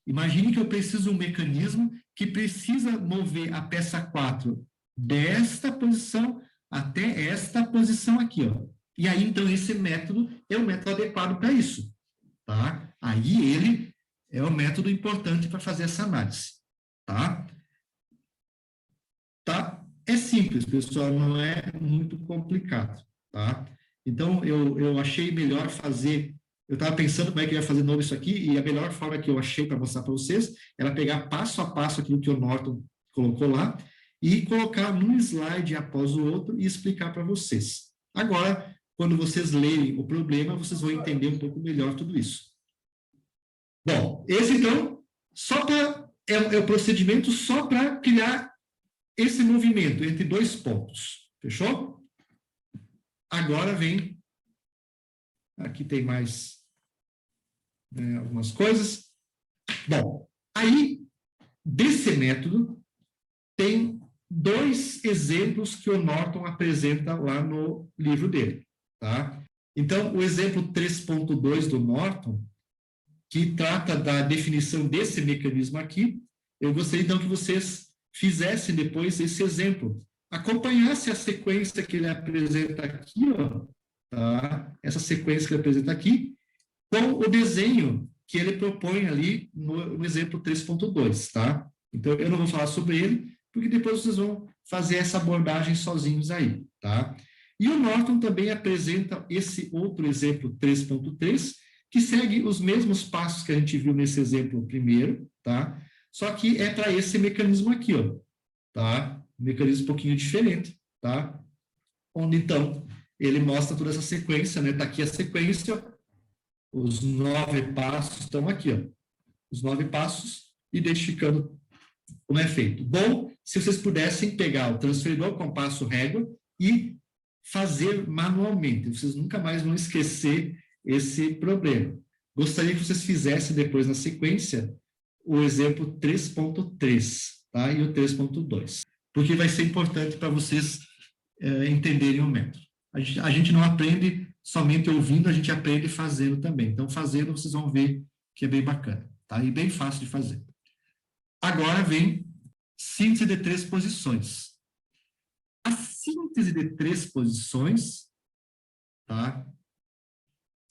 Imagine que eu preciso de um mecanismo que precisa mover a peça 4 desta posição até esta posição aqui, ó. E aí, então, esse método é o método adequado para isso, tá? Aí ele é o método importante para fazer essa análise, tá? Tá? É simples, pessoal, não é muito complicado, tá? Então, eu achei melhor fazer. Eu estava pensando como é que eu ia fazer de novo isso aqui, e a melhor forma que eu achei para mostrar para vocês era pegar passo a passo aquilo que o Norton colocou lá e colocar num slide após o outro e explicar para vocês. Agora, quando vocês lerem o problema, vocês vão entender um pouco melhor tudo isso. Bom, esse então é o procedimento só para criar esse movimento entre dois pontos. Fechou? Agora vem. Aqui tem mais algumas coisas. Bom, aí, desse método, tem dois exemplos que o Norton apresenta lá no livro dele, tá? Então, o exemplo 3.2 do Norton, que trata da definição desse mecanismo aqui, eu gostaria, então, que vocês fizessem depois esse exemplo. Acompanhasse a sequência que ele apresenta aqui, ó, tá? Essa sequência que ele apresenta aqui, com o desenho que ele propõe ali no exemplo 3.2, tá? Então, eu não vou falar sobre ele, porque depois vocês vão fazer essa abordagem sozinhos aí, tá? E o Norton também apresenta esse outro exemplo 3.3, que segue os mesmos passos que a gente viu nesse exemplo primeiro, tá? Só que é para esse mecanismo aqui, ó, tá? Um mecanismo um pouquinho diferente, tá? Onde, então, ele mostra toda essa sequência, né? Tá aqui a sequência, os 9 passos estão aqui, ó. Os 9 passos, identificando como é feito. Bom, se vocês pudessem pegar o transferidor, compasso, régua e fazer manualmente. Vocês nunca mais vão esquecer esse problema. Gostaria que vocês fizessem depois na sequência o exemplo 3.3, tá? E o 3.2, porque vai ser importante para vocês entenderem o método. A gente não aprende somente ouvindo, a gente aprende fazendo também. Então, fazendo, vocês vão ver que é bem bacana, tá? E bem fácil de fazer. Agora vem síntese de 3 posições. A síntese de 3 posições, tá?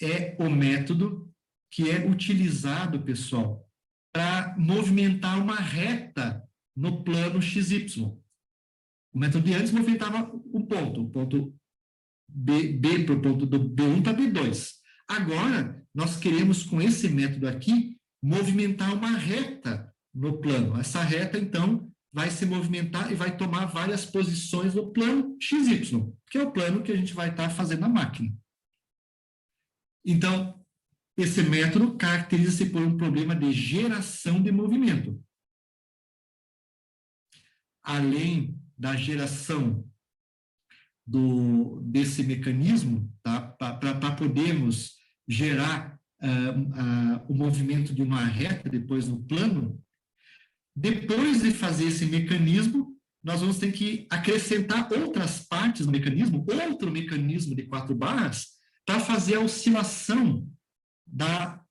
É o método que é utilizado, pessoal, para movimentar uma reta no plano XY. O método de antes movimentava o ponto B para o ponto do B1 para B2. Agora, nós queremos, com esse método aqui, movimentar uma reta no plano. Essa reta, então, vai se movimentar e vai tomar várias posições no plano XY, que é o plano que a gente vai estar fazendo na máquina. Então, esse método caracteriza-se por um problema de geração de movimento. Além da geração desse mecanismo, tá? Para podermos gerar o movimento de uma reta depois no plano, depois de fazer esse mecanismo, nós vamos ter que acrescentar outras partes do mecanismo, outro mecanismo de 4 barras, para fazer a oscilação da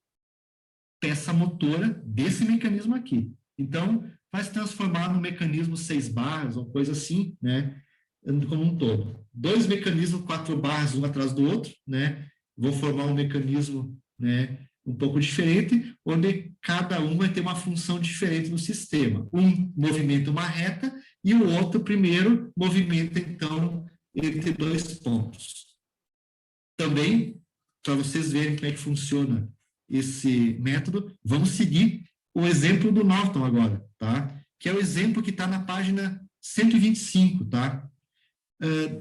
peça motora desse mecanismo aqui. Então, vai se transformar num mecanismo 6 barras, ou coisa assim, né? Como um todo. 2 mecanismos, 4 barras, um atrás do outro, né? Vou formar um mecanismo, né, um pouco diferente, onde cada um vai ter uma função diferente no sistema. Um movimenta uma reta e o outro, primeiro, movimenta, então, entre 2 pontos. Também, para vocês verem como é que funciona esse método, vamos seguir o exemplo do Norton agora, tá? Que é o exemplo que está na página 125, tá?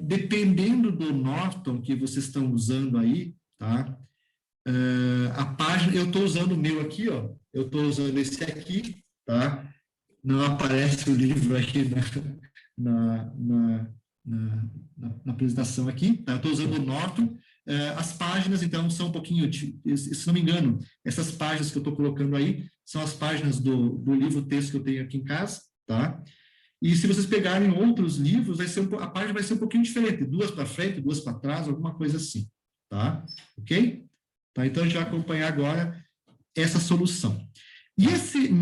Dependendo do Norton que vocês estão usando aí, tá? A página, eu estou usando o meu aqui, ó. Eu estou usando esse aqui, tá? Não aparece o livro aqui na apresentação aqui, tá? Eu estou usando o Norton. As páginas, então, são um pouquinho, se não me engano, essas páginas que eu estou colocando aí são as páginas do livro-texto que eu tenho aqui em casa, tá? E se vocês pegarem outros livros, a página vai ser um pouquinho diferente, 2 para frente, 2 para trás, alguma coisa assim, tá? Ok? Tá, então, a gente vai acompanhar agora essa solução. E esse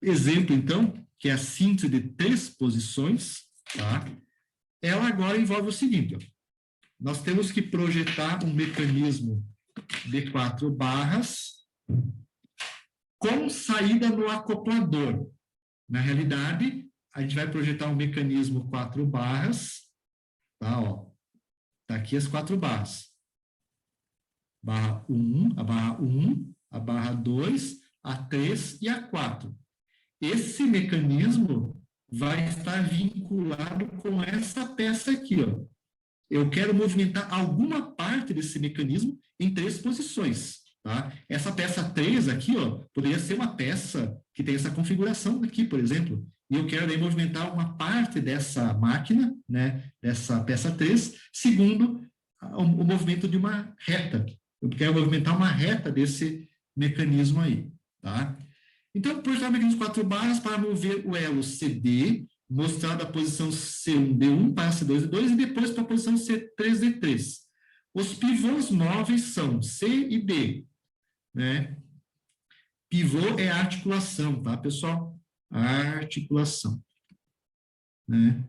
exemplo, então, que é a síntese de 3 posições, tá? Ela agora envolve o seguinte, ó. Nós temos que projetar um mecanismo de 4 barras com saída no acoplador. Na realidade, a gente vai projetar um mecanismo 4 barras, tá, ó. Tá aqui as 4 barras. Barra 1, a barra 1, a barra 2, a 3 e a 4. Esse mecanismo vai estar vinculado com essa peça aqui, ó. Eu quero movimentar alguma parte desse mecanismo em 3 posições, tá? Essa peça 3 aqui, ó, poderia ser uma peça que tem essa configuração aqui, por exemplo, e eu quero daí movimentar uma parte dessa máquina, né, dessa peça 3, segundo o movimento de uma reta. Eu quero movimentar uma reta desse mecanismo aí, tá? Então, projetar o mecanismo 4 barras para mover o elo CD, mostrado a posição C1D1 para C2D2 e depois para a posição C3D3. Os pivôs móveis são C e D, né? Pivô é articulação, tá, pessoal? Articulação, né?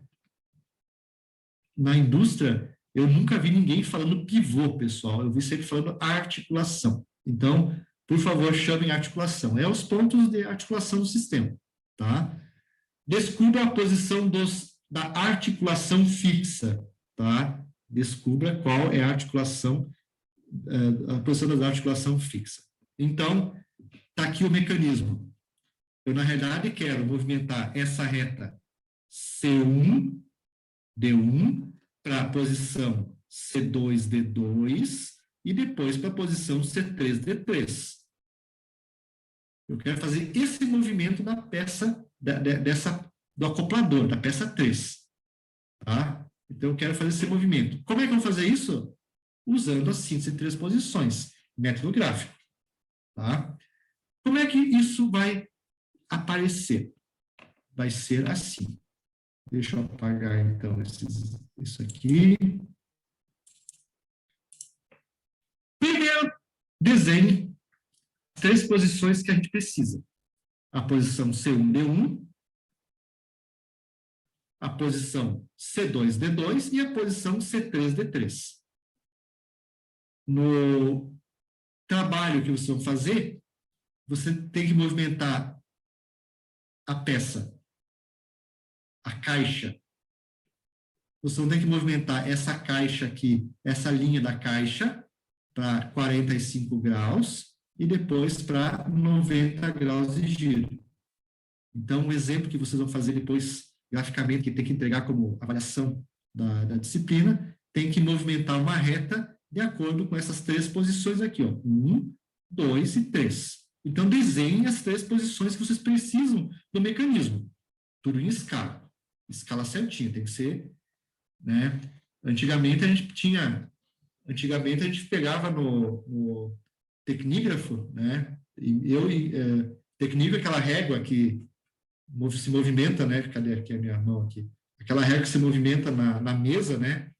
Na indústria, eu nunca vi ninguém falando pivô, pessoal. Eu vi sempre falando articulação. Então, por favor, chamem articulação. É os pontos de articulação do sistema, tá? Descubra a posição da articulação fixa, tá? Descubra qual é a articulação, a posição da articulação fixa. Então, está aqui o mecanismo. Eu, na realidade, quero movimentar essa reta C1, D1, para a posição C2, D2, e depois para a posição C3, D3. Eu quero fazer esse movimento da peça, do acoplador, da peça 3. Tá? Então, eu quero fazer esse movimento. Como é que eu vou fazer isso? Usando a síntese de 3 posições, método gráfico. Tá? Como é que isso vai aparecer? Vai ser assim. Deixa eu apagar, então, isso aqui. Primeiro, desenhe 3 posições que a gente precisa. A posição C1D1, a posição C2D2 e a posição C3D3. trabalho que vocês vão fazer, você tem que movimentar a peça, a caixa. Você não tem que movimentar essa caixa aqui, essa linha da caixa, para 45 graus e depois para 90 graus de giro. Então, um exemplo que vocês vão fazer depois, graficamente, que tem que entregar como avaliação da disciplina, tem que movimentar uma reta de acordo com essas 3 posições aqui, ó. 1, 2 e 3. Então, desenhem as 3 posições que vocês precisam do mecanismo. Tudo em escala. Escala certinha, tem que ser, né? Antigamente a gente pegava no tecnígrafo, né? Tecnígrafo é aquela régua que se movimenta, né? Cadê aqui a minha mão aqui? Aquela régua que se movimenta na mesa, né?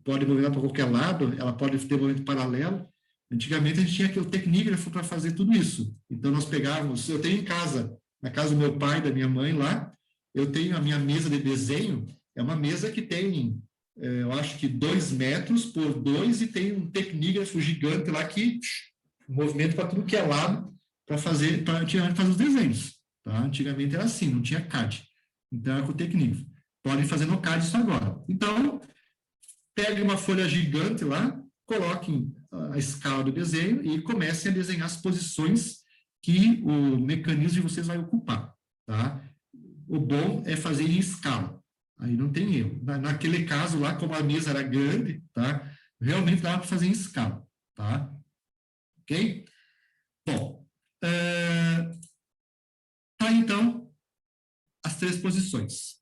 Pode movimentar para qualquer lado, ela pode ter movimento paralelo. Antigamente a gente tinha aquele tecnígrafo para fazer tudo isso. Então nós pegávamos, eu tenho em casa, na casa do meu pai e da minha mãe lá, eu tenho a minha mesa de desenho, é uma mesa que tem, eu acho que 2 metros por 2 e tem um tecnígrafo gigante lá que movimenta para tudo que é lado para fazer os desenhos. Tá? Antigamente era assim, não tinha CAD. Então era com o tecnígrafo. Podem fazer no CAD isso agora. Então, pegue uma folha gigante lá, coloquem a escala do desenho e comecem a desenhar as posições que o mecanismo de vocês vai ocupar. Tá? O bom é fazer em escala. Aí não tem erro. Naquele caso lá, como a mesa era grande, tá? Realmente dava para fazer em escala. Tá? Ok? Bom, tá então as 3 posições.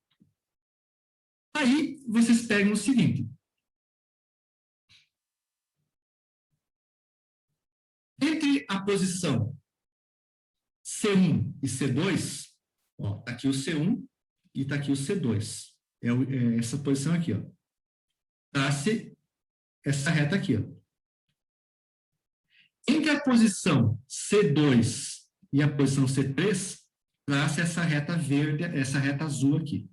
Aí vocês pegam o seguinte. Entre a posição C1 e C2, ó, tá aqui o C1 e tá aqui o C2. É essa posição aqui, ó. Trace essa reta aqui, ó. Entre a posição C2 e a posição C3, trace essa reta verde, essa reta azul aqui.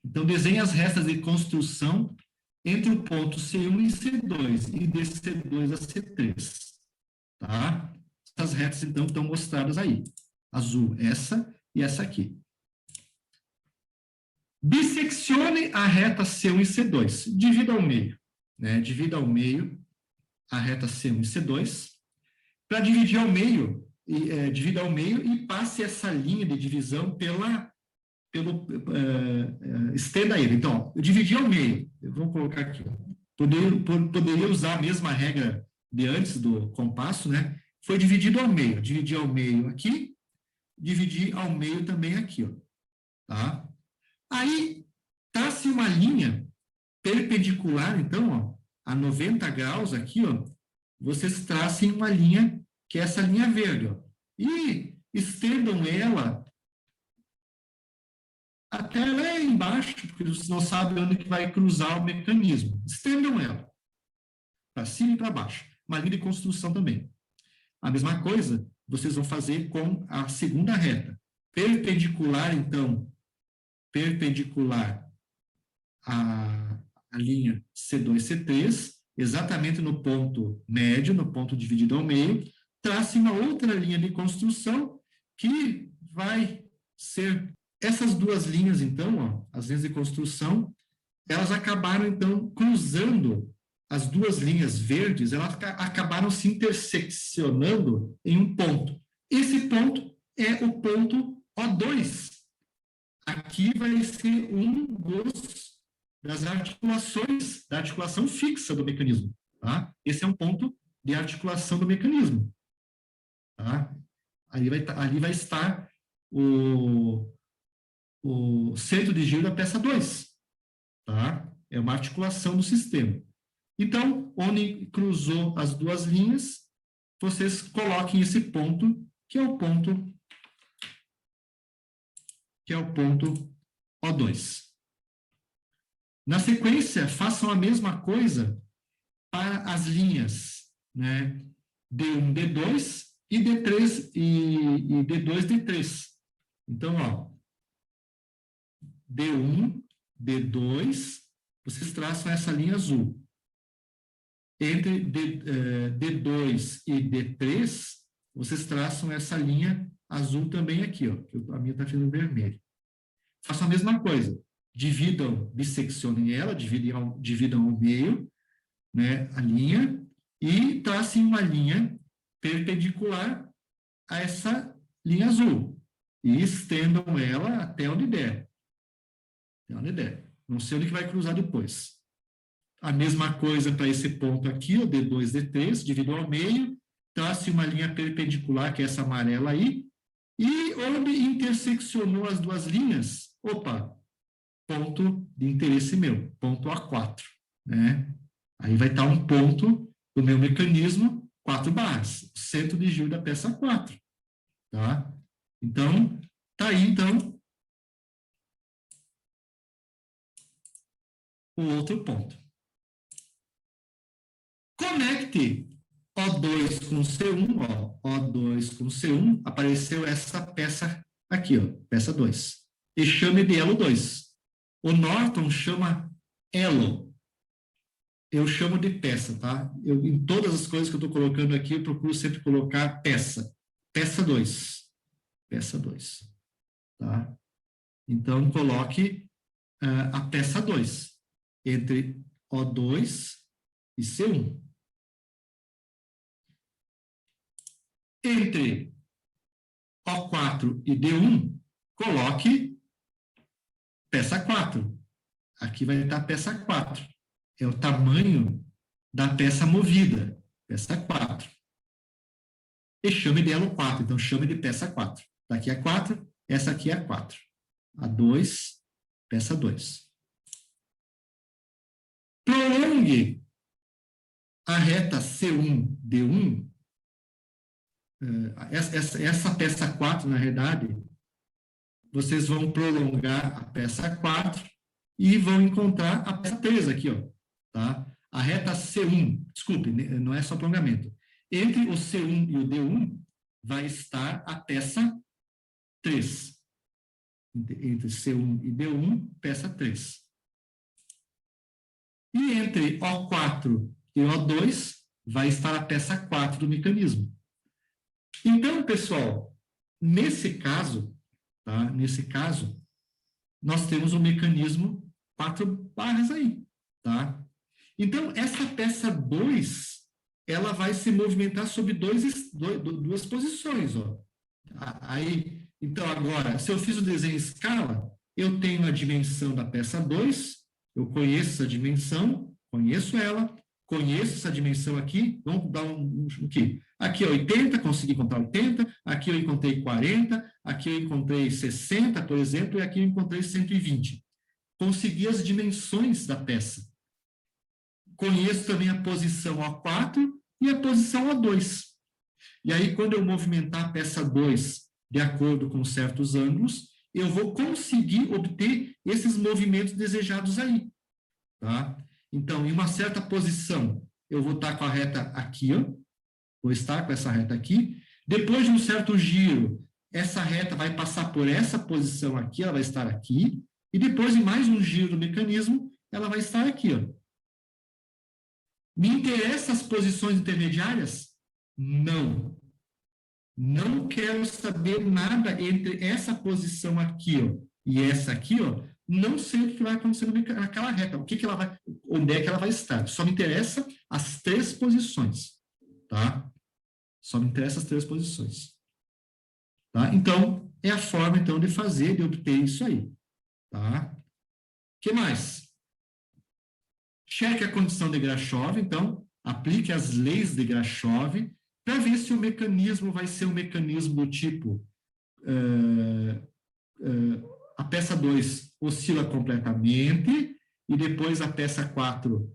Então, desenhe as retas de construção entre o ponto C1 e C2, e de C2 a C3. Tá? Essas retas, então, estão mostradas aí. Azul, essa e essa aqui. Bisseccione a reta C1 e C2. Divida ao meio. Né? Divida ao meio a reta C1 e C2. Para dividir ao meio, divida ao meio e passe essa linha de divisão estenda ele. Então, eu dividi ao meio. Vamos colocar aqui. Poderia usar a mesma regra de antes do compasso, né? Foi dividido ao meio. Dividir ao meio aqui, dividir ao meio também aqui, ó. Tá? Aí, trace uma linha perpendicular, então, ó, a 90 graus aqui, ó, vocês tracem uma linha, que é essa linha verde, ó, e estendam ela até lá embaixo, porque vocês não sabem onde que vai cruzar o mecanismo. Estendam ela para cima e para baixo. Uma linha de construção também. A mesma coisa vocês vão fazer com a segunda reta. Perpendicular, então, perpendicular a linha C2, C3, exatamente no ponto médio, no ponto dividido ao meio, trace uma outra linha de construção que vai ser... Essas 2 linhas, então, ó, as linhas de construção, elas acabaram, então, cruzando as 2 linhas verdes, elas acabaram se interseccionando em um ponto. Esse ponto é o ponto O2. Aqui vai ser das articulações, da articulação fixa do mecanismo. Tá? Esse é um ponto de articulação do mecanismo. Tá? Ali vai estar o centro de giro da peça 2. Tá? É uma articulação do sistema. Então, onde cruzou as 2 linhas, vocês coloquem esse ponto, que é o ponto O2. Na sequência, façam a mesma coisa para as linhas, né, D1, D2 e D3 e D2, D3. Então, ó, D1, D2, vocês traçam essa linha azul. Entre D2 e D3, vocês traçam essa linha azul também aqui, ó, que a minha está ficando vermelho. Façam a mesma coisa. Dividam, bisseccionem ela, dividam ao meio, né, a linha, e tracem uma linha perpendicular a essa linha azul. E estendam ela até onde der. Até onde der. Não sei onde que vai cruzar depois. A mesma coisa para esse ponto aqui, o D2, D3, dividam ao meio, trace uma linha perpendicular, que é essa amarela aí, e onde interseccionou as duas linhas, opa, ponto de interesse meu, ponto A4, né? Aí vai estar um ponto do meu mecanismo, 4 barras, centro de giro da peça 4, tá? Então, tá aí, então, o outro ponto. Conecte O2 com C1, ó, O2 com C1, apareceu essa peça aqui, ó, peça 2. E chame de elo 2. O Norton chama elo. Eu chamo de peça, tá? Em todas as coisas que eu estou colocando aqui, eu procuro sempre colocar peça. Peça 2. Peça 2. Tá? Então, coloque a peça 2 entre O2 e C1. Entre O4 e D1, coloque peça 4. Aqui vai estar a peça 4. É o tamanho da peça movida, peça 4. E chame de elo 4, então chame de peça 4. Daqui a 4, essa aqui é a 4. A 2, peça 2. Prolongue a reta C1, D1. Essa peça 4, na realidade, vocês vão prolongar a peça 4 e vão encontrar a peça 3 aqui, ó, tá? A reta C1, desculpe, não é só prolongamento. Entre o C1 e o D1 vai estar a peça 3. Entre C1 e D1, peça 3. E entre O4 e O2 vai estar a peça 4 do mecanismo. Então, pessoal, nesse caso, tá? Nesse caso, nós temos um mecanismo 4 barras aí, tá? Então, essa peça 2, ela vai se movimentar sobre duas posições, ó. Aí, então, agora, se eu fiz o desenho em escala, eu tenho a dimensão da peça 2, eu conheço essa dimensão, conheço ela, conheço essa dimensão aqui, vamos dar aqui. Aqui é 80, consegui encontrar 80, aqui eu encontrei 40, aqui eu encontrei 60, por exemplo, e aqui eu encontrei 120. Consegui as dimensões da peça. Conheço também a posição O4 e a posição O2. E aí, quando eu movimentar a peça 2 de acordo com certos ângulos, eu vou conseguir obter esses movimentos desejados aí. Tá? Então, em uma certa posição, eu vou estar com a reta aqui, ó. Vou estar com essa reta aqui. Depois de um certo giro, essa reta vai passar por essa posição aqui, ela vai estar aqui. E depois de mais um giro do mecanismo, ela vai estar aqui, ó. Me interessam as posições intermediárias? Não. Não quero saber nada entre essa posição aqui, ó, e essa aqui, ó. Não sei o que vai acontecer naquela reta, onde é que ela vai estar. Só me interessa as 3 posições, tá? Só me interessa as 3 posições. Tá? Então, é a forma, então, de fazer, de obter isso aí. Tá? O que mais? Cheque a condição de Grashof, então, aplique as leis de Grashof para ver se o mecanismo vai ser um mecanismo do tipo a peça 2 oscila completamente e depois a peça 4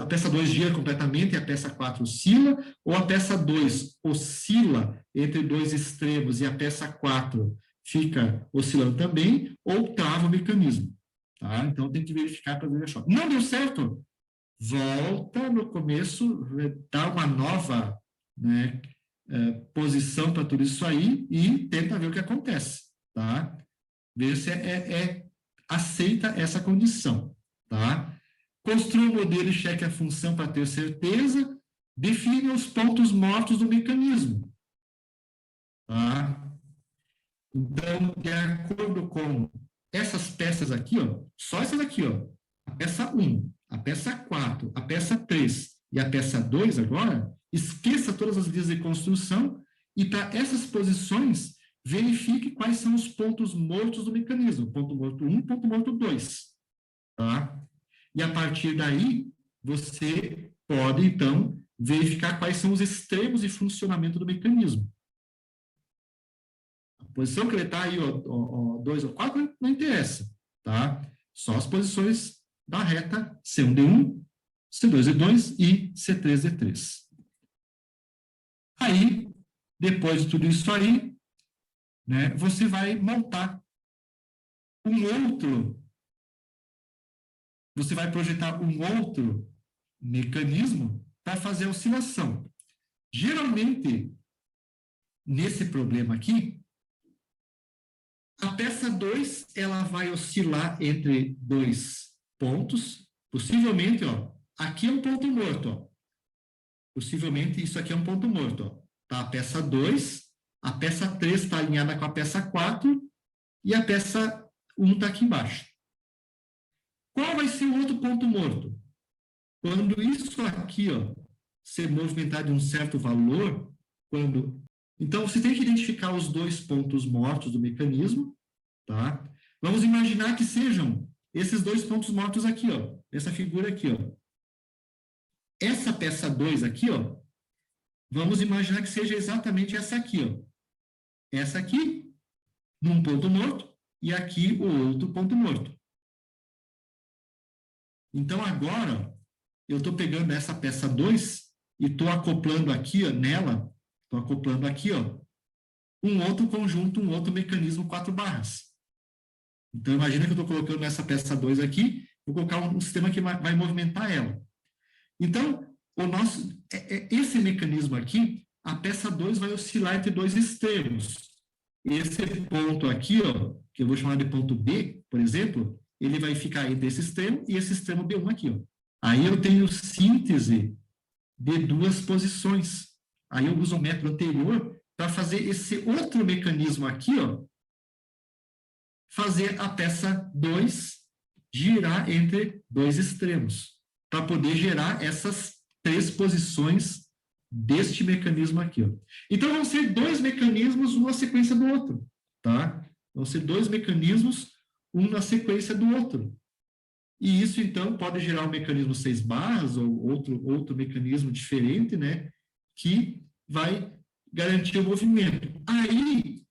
a peça 2 gira completamente e a peça 4 oscila, ou a peça 2 oscila entre 2 extremos e a peça 4 fica oscilando também, ou trava o mecanismo. Tá? Então, tem que verificar para ver a choque. Não deu certo? Volta no começo, dá uma nova, né, posição para tudo isso aí e tenta ver o que acontece. Tá? Ver se aceita essa condição. Tá? Construa o modelo e cheque a função para ter certeza. Define os pontos mortos do mecanismo. Tá? Então, de acordo com essas peças aqui, ó, só essas aqui, ó, a peça 1, a peça 4, a peça 3 e a peça 2 agora, esqueça todas as vias de construção e para essas posições, verifique quais são os pontos mortos do mecanismo. Ponto morto 1, ponto morto 2. Tá? E a partir daí, você pode, então, verificar quais são os extremos de funcionamento do mecanismo. A posição que ele está aí, 2 ou 4, não interessa, tá? Só as posições da reta C1D1, C2D2 e C3D3. Aí, depois de tudo isso aí, né, você vai montar você vai projetar um outro mecanismo para fazer a oscilação. Geralmente, nesse problema aqui, a peça 2, ela vai oscilar entre dois pontos, possivelmente, ó, aqui é um ponto morto, ó. Possivelmente isso aqui é um ponto morto, ó. Tá, a peça 2, a peça 3 está alinhada com a peça 4 e a peça 1 está aqui embaixo. Qual vai ser o outro ponto morto? Quando isso aqui, ó, ser movimentado em um certo valor, então, você tem que identificar os dois pontos mortos do mecanismo, tá? Vamos imaginar que sejam esses dois pontos mortos aqui, ó, essa figura aqui, ó. Essa peça 2 aqui, ó, vamos imaginar que seja exatamente essa aqui, ó. Essa aqui, num ponto morto, e aqui o outro ponto morto. Então, agora, eu estou pegando essa peça 2 e estou acoplando aqui, ó, nela, estou acoplando aqui, ó, um outro conjunto, um outro mecanismo 4 barras. Então, imagina que eu estou colocando nessa peça 2 aqui, vou colocar um sistema que vai movimentar ela. Então, esse mecanismo aqui, a peça 2 vai oscilar entre dois extremos. Esse ponto aqui, ó, que eu vou chamar de ponto B, por exemplo, ele vai ficar entre esse extremo e esse extremo B1 aqui, ó. Aí eu tenho síntese de duas posições. Aí eu uso o método anterior para fazer esse outro mecanismo aqui, ó, fazer a peça 2 girar entre dois extremos, para poder gerar essas três posições deste mecanismo aqui, ó. Então, vão ser dois mecanismos, um na sequência do outro, tá? Vão ser dois mecanismos, um na sequência do outro. E isso, então, pode gerar um mecanismo 6 barras ou outro mecanismo diferente, né? Que vai garantir o movimento. Aí,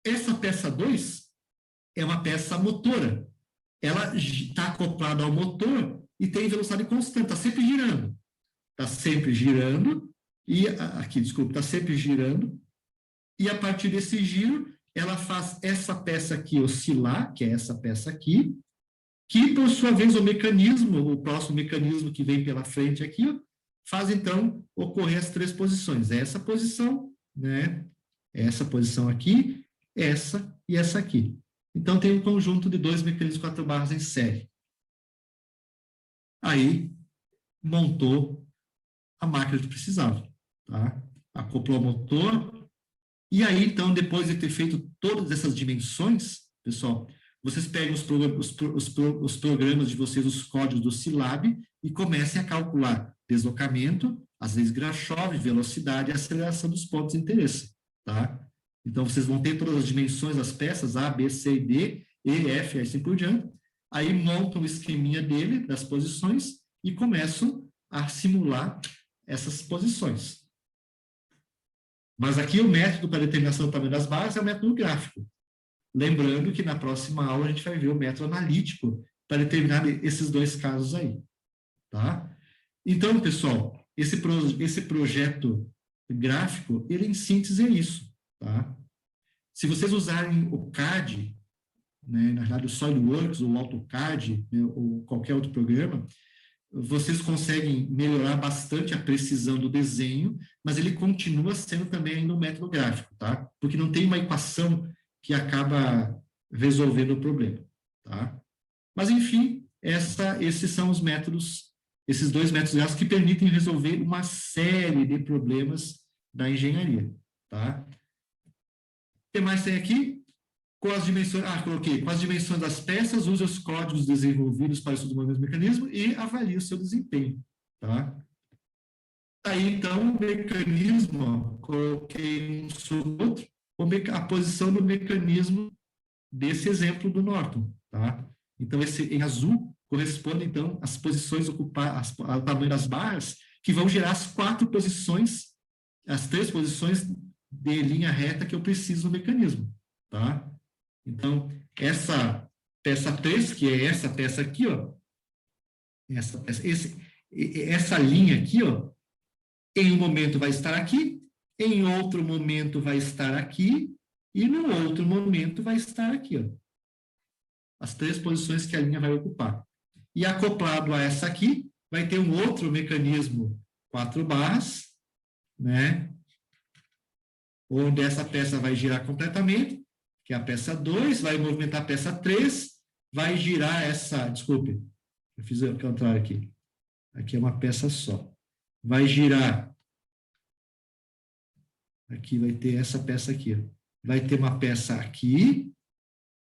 essa peça 2 é uma peça motora. Ela está acoplada ao motor e tem velocidade constante, está sempre girando. Está sempre girando, e aqui, desculpa, está sempre girando, e a partir desse giro, ela faz essa peça aqui oscilar, que é essa peça aqui, que, por sua vez, o próximo mecanismo que vem pela frente aqui, ó, faz, então, ocorrer as três posições. Essa posição, né? Essa posição aqui, essa e essa aqui. Então, tem um conjunto de dois mecanismos 4 barras em série. Aí, montou a máquina que precisava, tá? Acoplou o motor. E aí, então, depois de ter feito todas essas dimensões, pessoal, vocês pegam os programas de vocês, os códigos do Scilab, e comecem a calcular deslocamento, as leis Grashof, velocidade e aceleração dos pontos de interesse, tá? Então, vocês vão ter todas as dimensões das peças, A, B, C, D, E, F, assim por diante. Aí montam o esqueminha dele, das posições, e começam a simular essas posições. Mas aqui o método para determinação do tamanho das barras é o método gráfico. Lembrando que na próxima aula a gente vai ver o método analítico para determinar esses dois casos aí. Tá? Então, pessoal, esse projeto gráfico, ele em síntese é isso. Tá? Se vocês usarem o CAD, né, na verdade o SolidWorks ou o AutoCAD, né, ou qualquer outro programa, vocês conseguem melhorar bastante a precisão do desenho, mas ele continua sendo também ainda um método gráfico, tá? Porque não tem uma equação que acaba resolvendo o problema, tá? Mas, enfim, esses são os métodos, esses dois métodos gráficos que permitem resolver uma série de problemas da engenharia, tá? O que mais tem aqui? Com as dimensões, coloquei, com as dimensões das peças, use os códigos desenvolvidos para o estudo do movimento do mecanismo e avalie o seu desempenho, tá? Aí, então, o mecanismo, ó, coloquei um sobre o outro, a posição do mecanismo desse exemplo do Norton, tá? Então, esse em azul corresponde, então, às posições ocupadas, ao tamanho das barras, que vão gerar as 4 posições, as 3 posições de linha reta que eu preciso no mecanismo, tá? Então, essa peça 3, que é essa peça aqui, ó, essa linha aqui, ó, em um momento vai estar aqui, em outro momento vai estar aqui, e no outro momento vai estar aqui, ó. As 3 posições que a linha vai ocupar. E acoplado a essa aqui, vai ter um outro mecanismo 4 barras, né? Onde essa peça vai girar completamente, que é a peça 2, vai movimentar a peça 3, vai girar essa, desculpe, eu fiz o contrário aqui. Aqui é uma peça só. Vai girar, aqui vai ter essa peça aqui, ó. Vai ter uma peça aqui,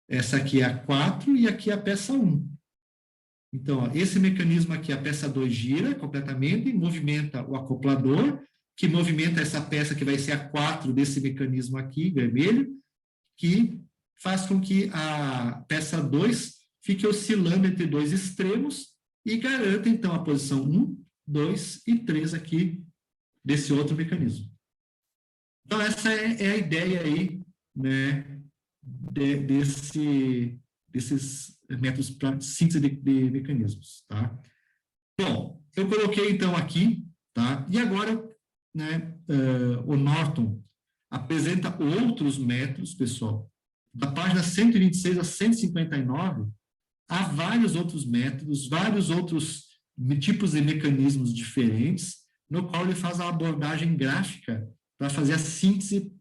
essa aqui é a 4 e aqui é a peça 1. Então, ó, esse mecanismo aqui, a peça 2 gira completamente, movimenta o acoplador, que movimenta essa peça que vai ser a 4 desse mecanismo aqui, vermelho, que faz com que a peça 2 fique oscilando entre 2 extremos e garanta, então, a posição 1, 2 e 3 aqui desse outro mecanismo. Então, essa é a ideia aí, né, desses métodos para síntese de mecanismos, tá? Bom, eu coloquei, então, aqui, tá? E agora, né, o Norton apresenta outros métodos, pessoal. Da página 126 a 159, há vários outros métodos, vários outros tipos de mecanismos diferentes, no qual ele faz a abordagem gráfica para fazer a síntese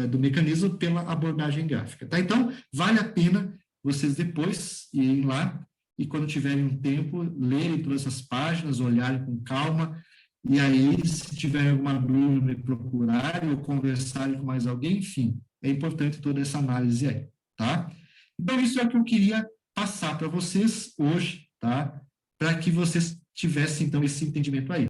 do mecanismo pela abordagem gráfica. Tá? Então, vale a pena vocês depois irem lá e, quando tiverem um tempo, lerem todas essas páginas, olharem com calma, e aí, se tiverem alguma dúvida, me procurarem ou conversarem com mais alguém, enfim, é importante toda essa análise aí, tá? Então, isso é o que eu queria passar para vocês hoje, tá? Para que vocês tivessem, então, esse entendimento aí.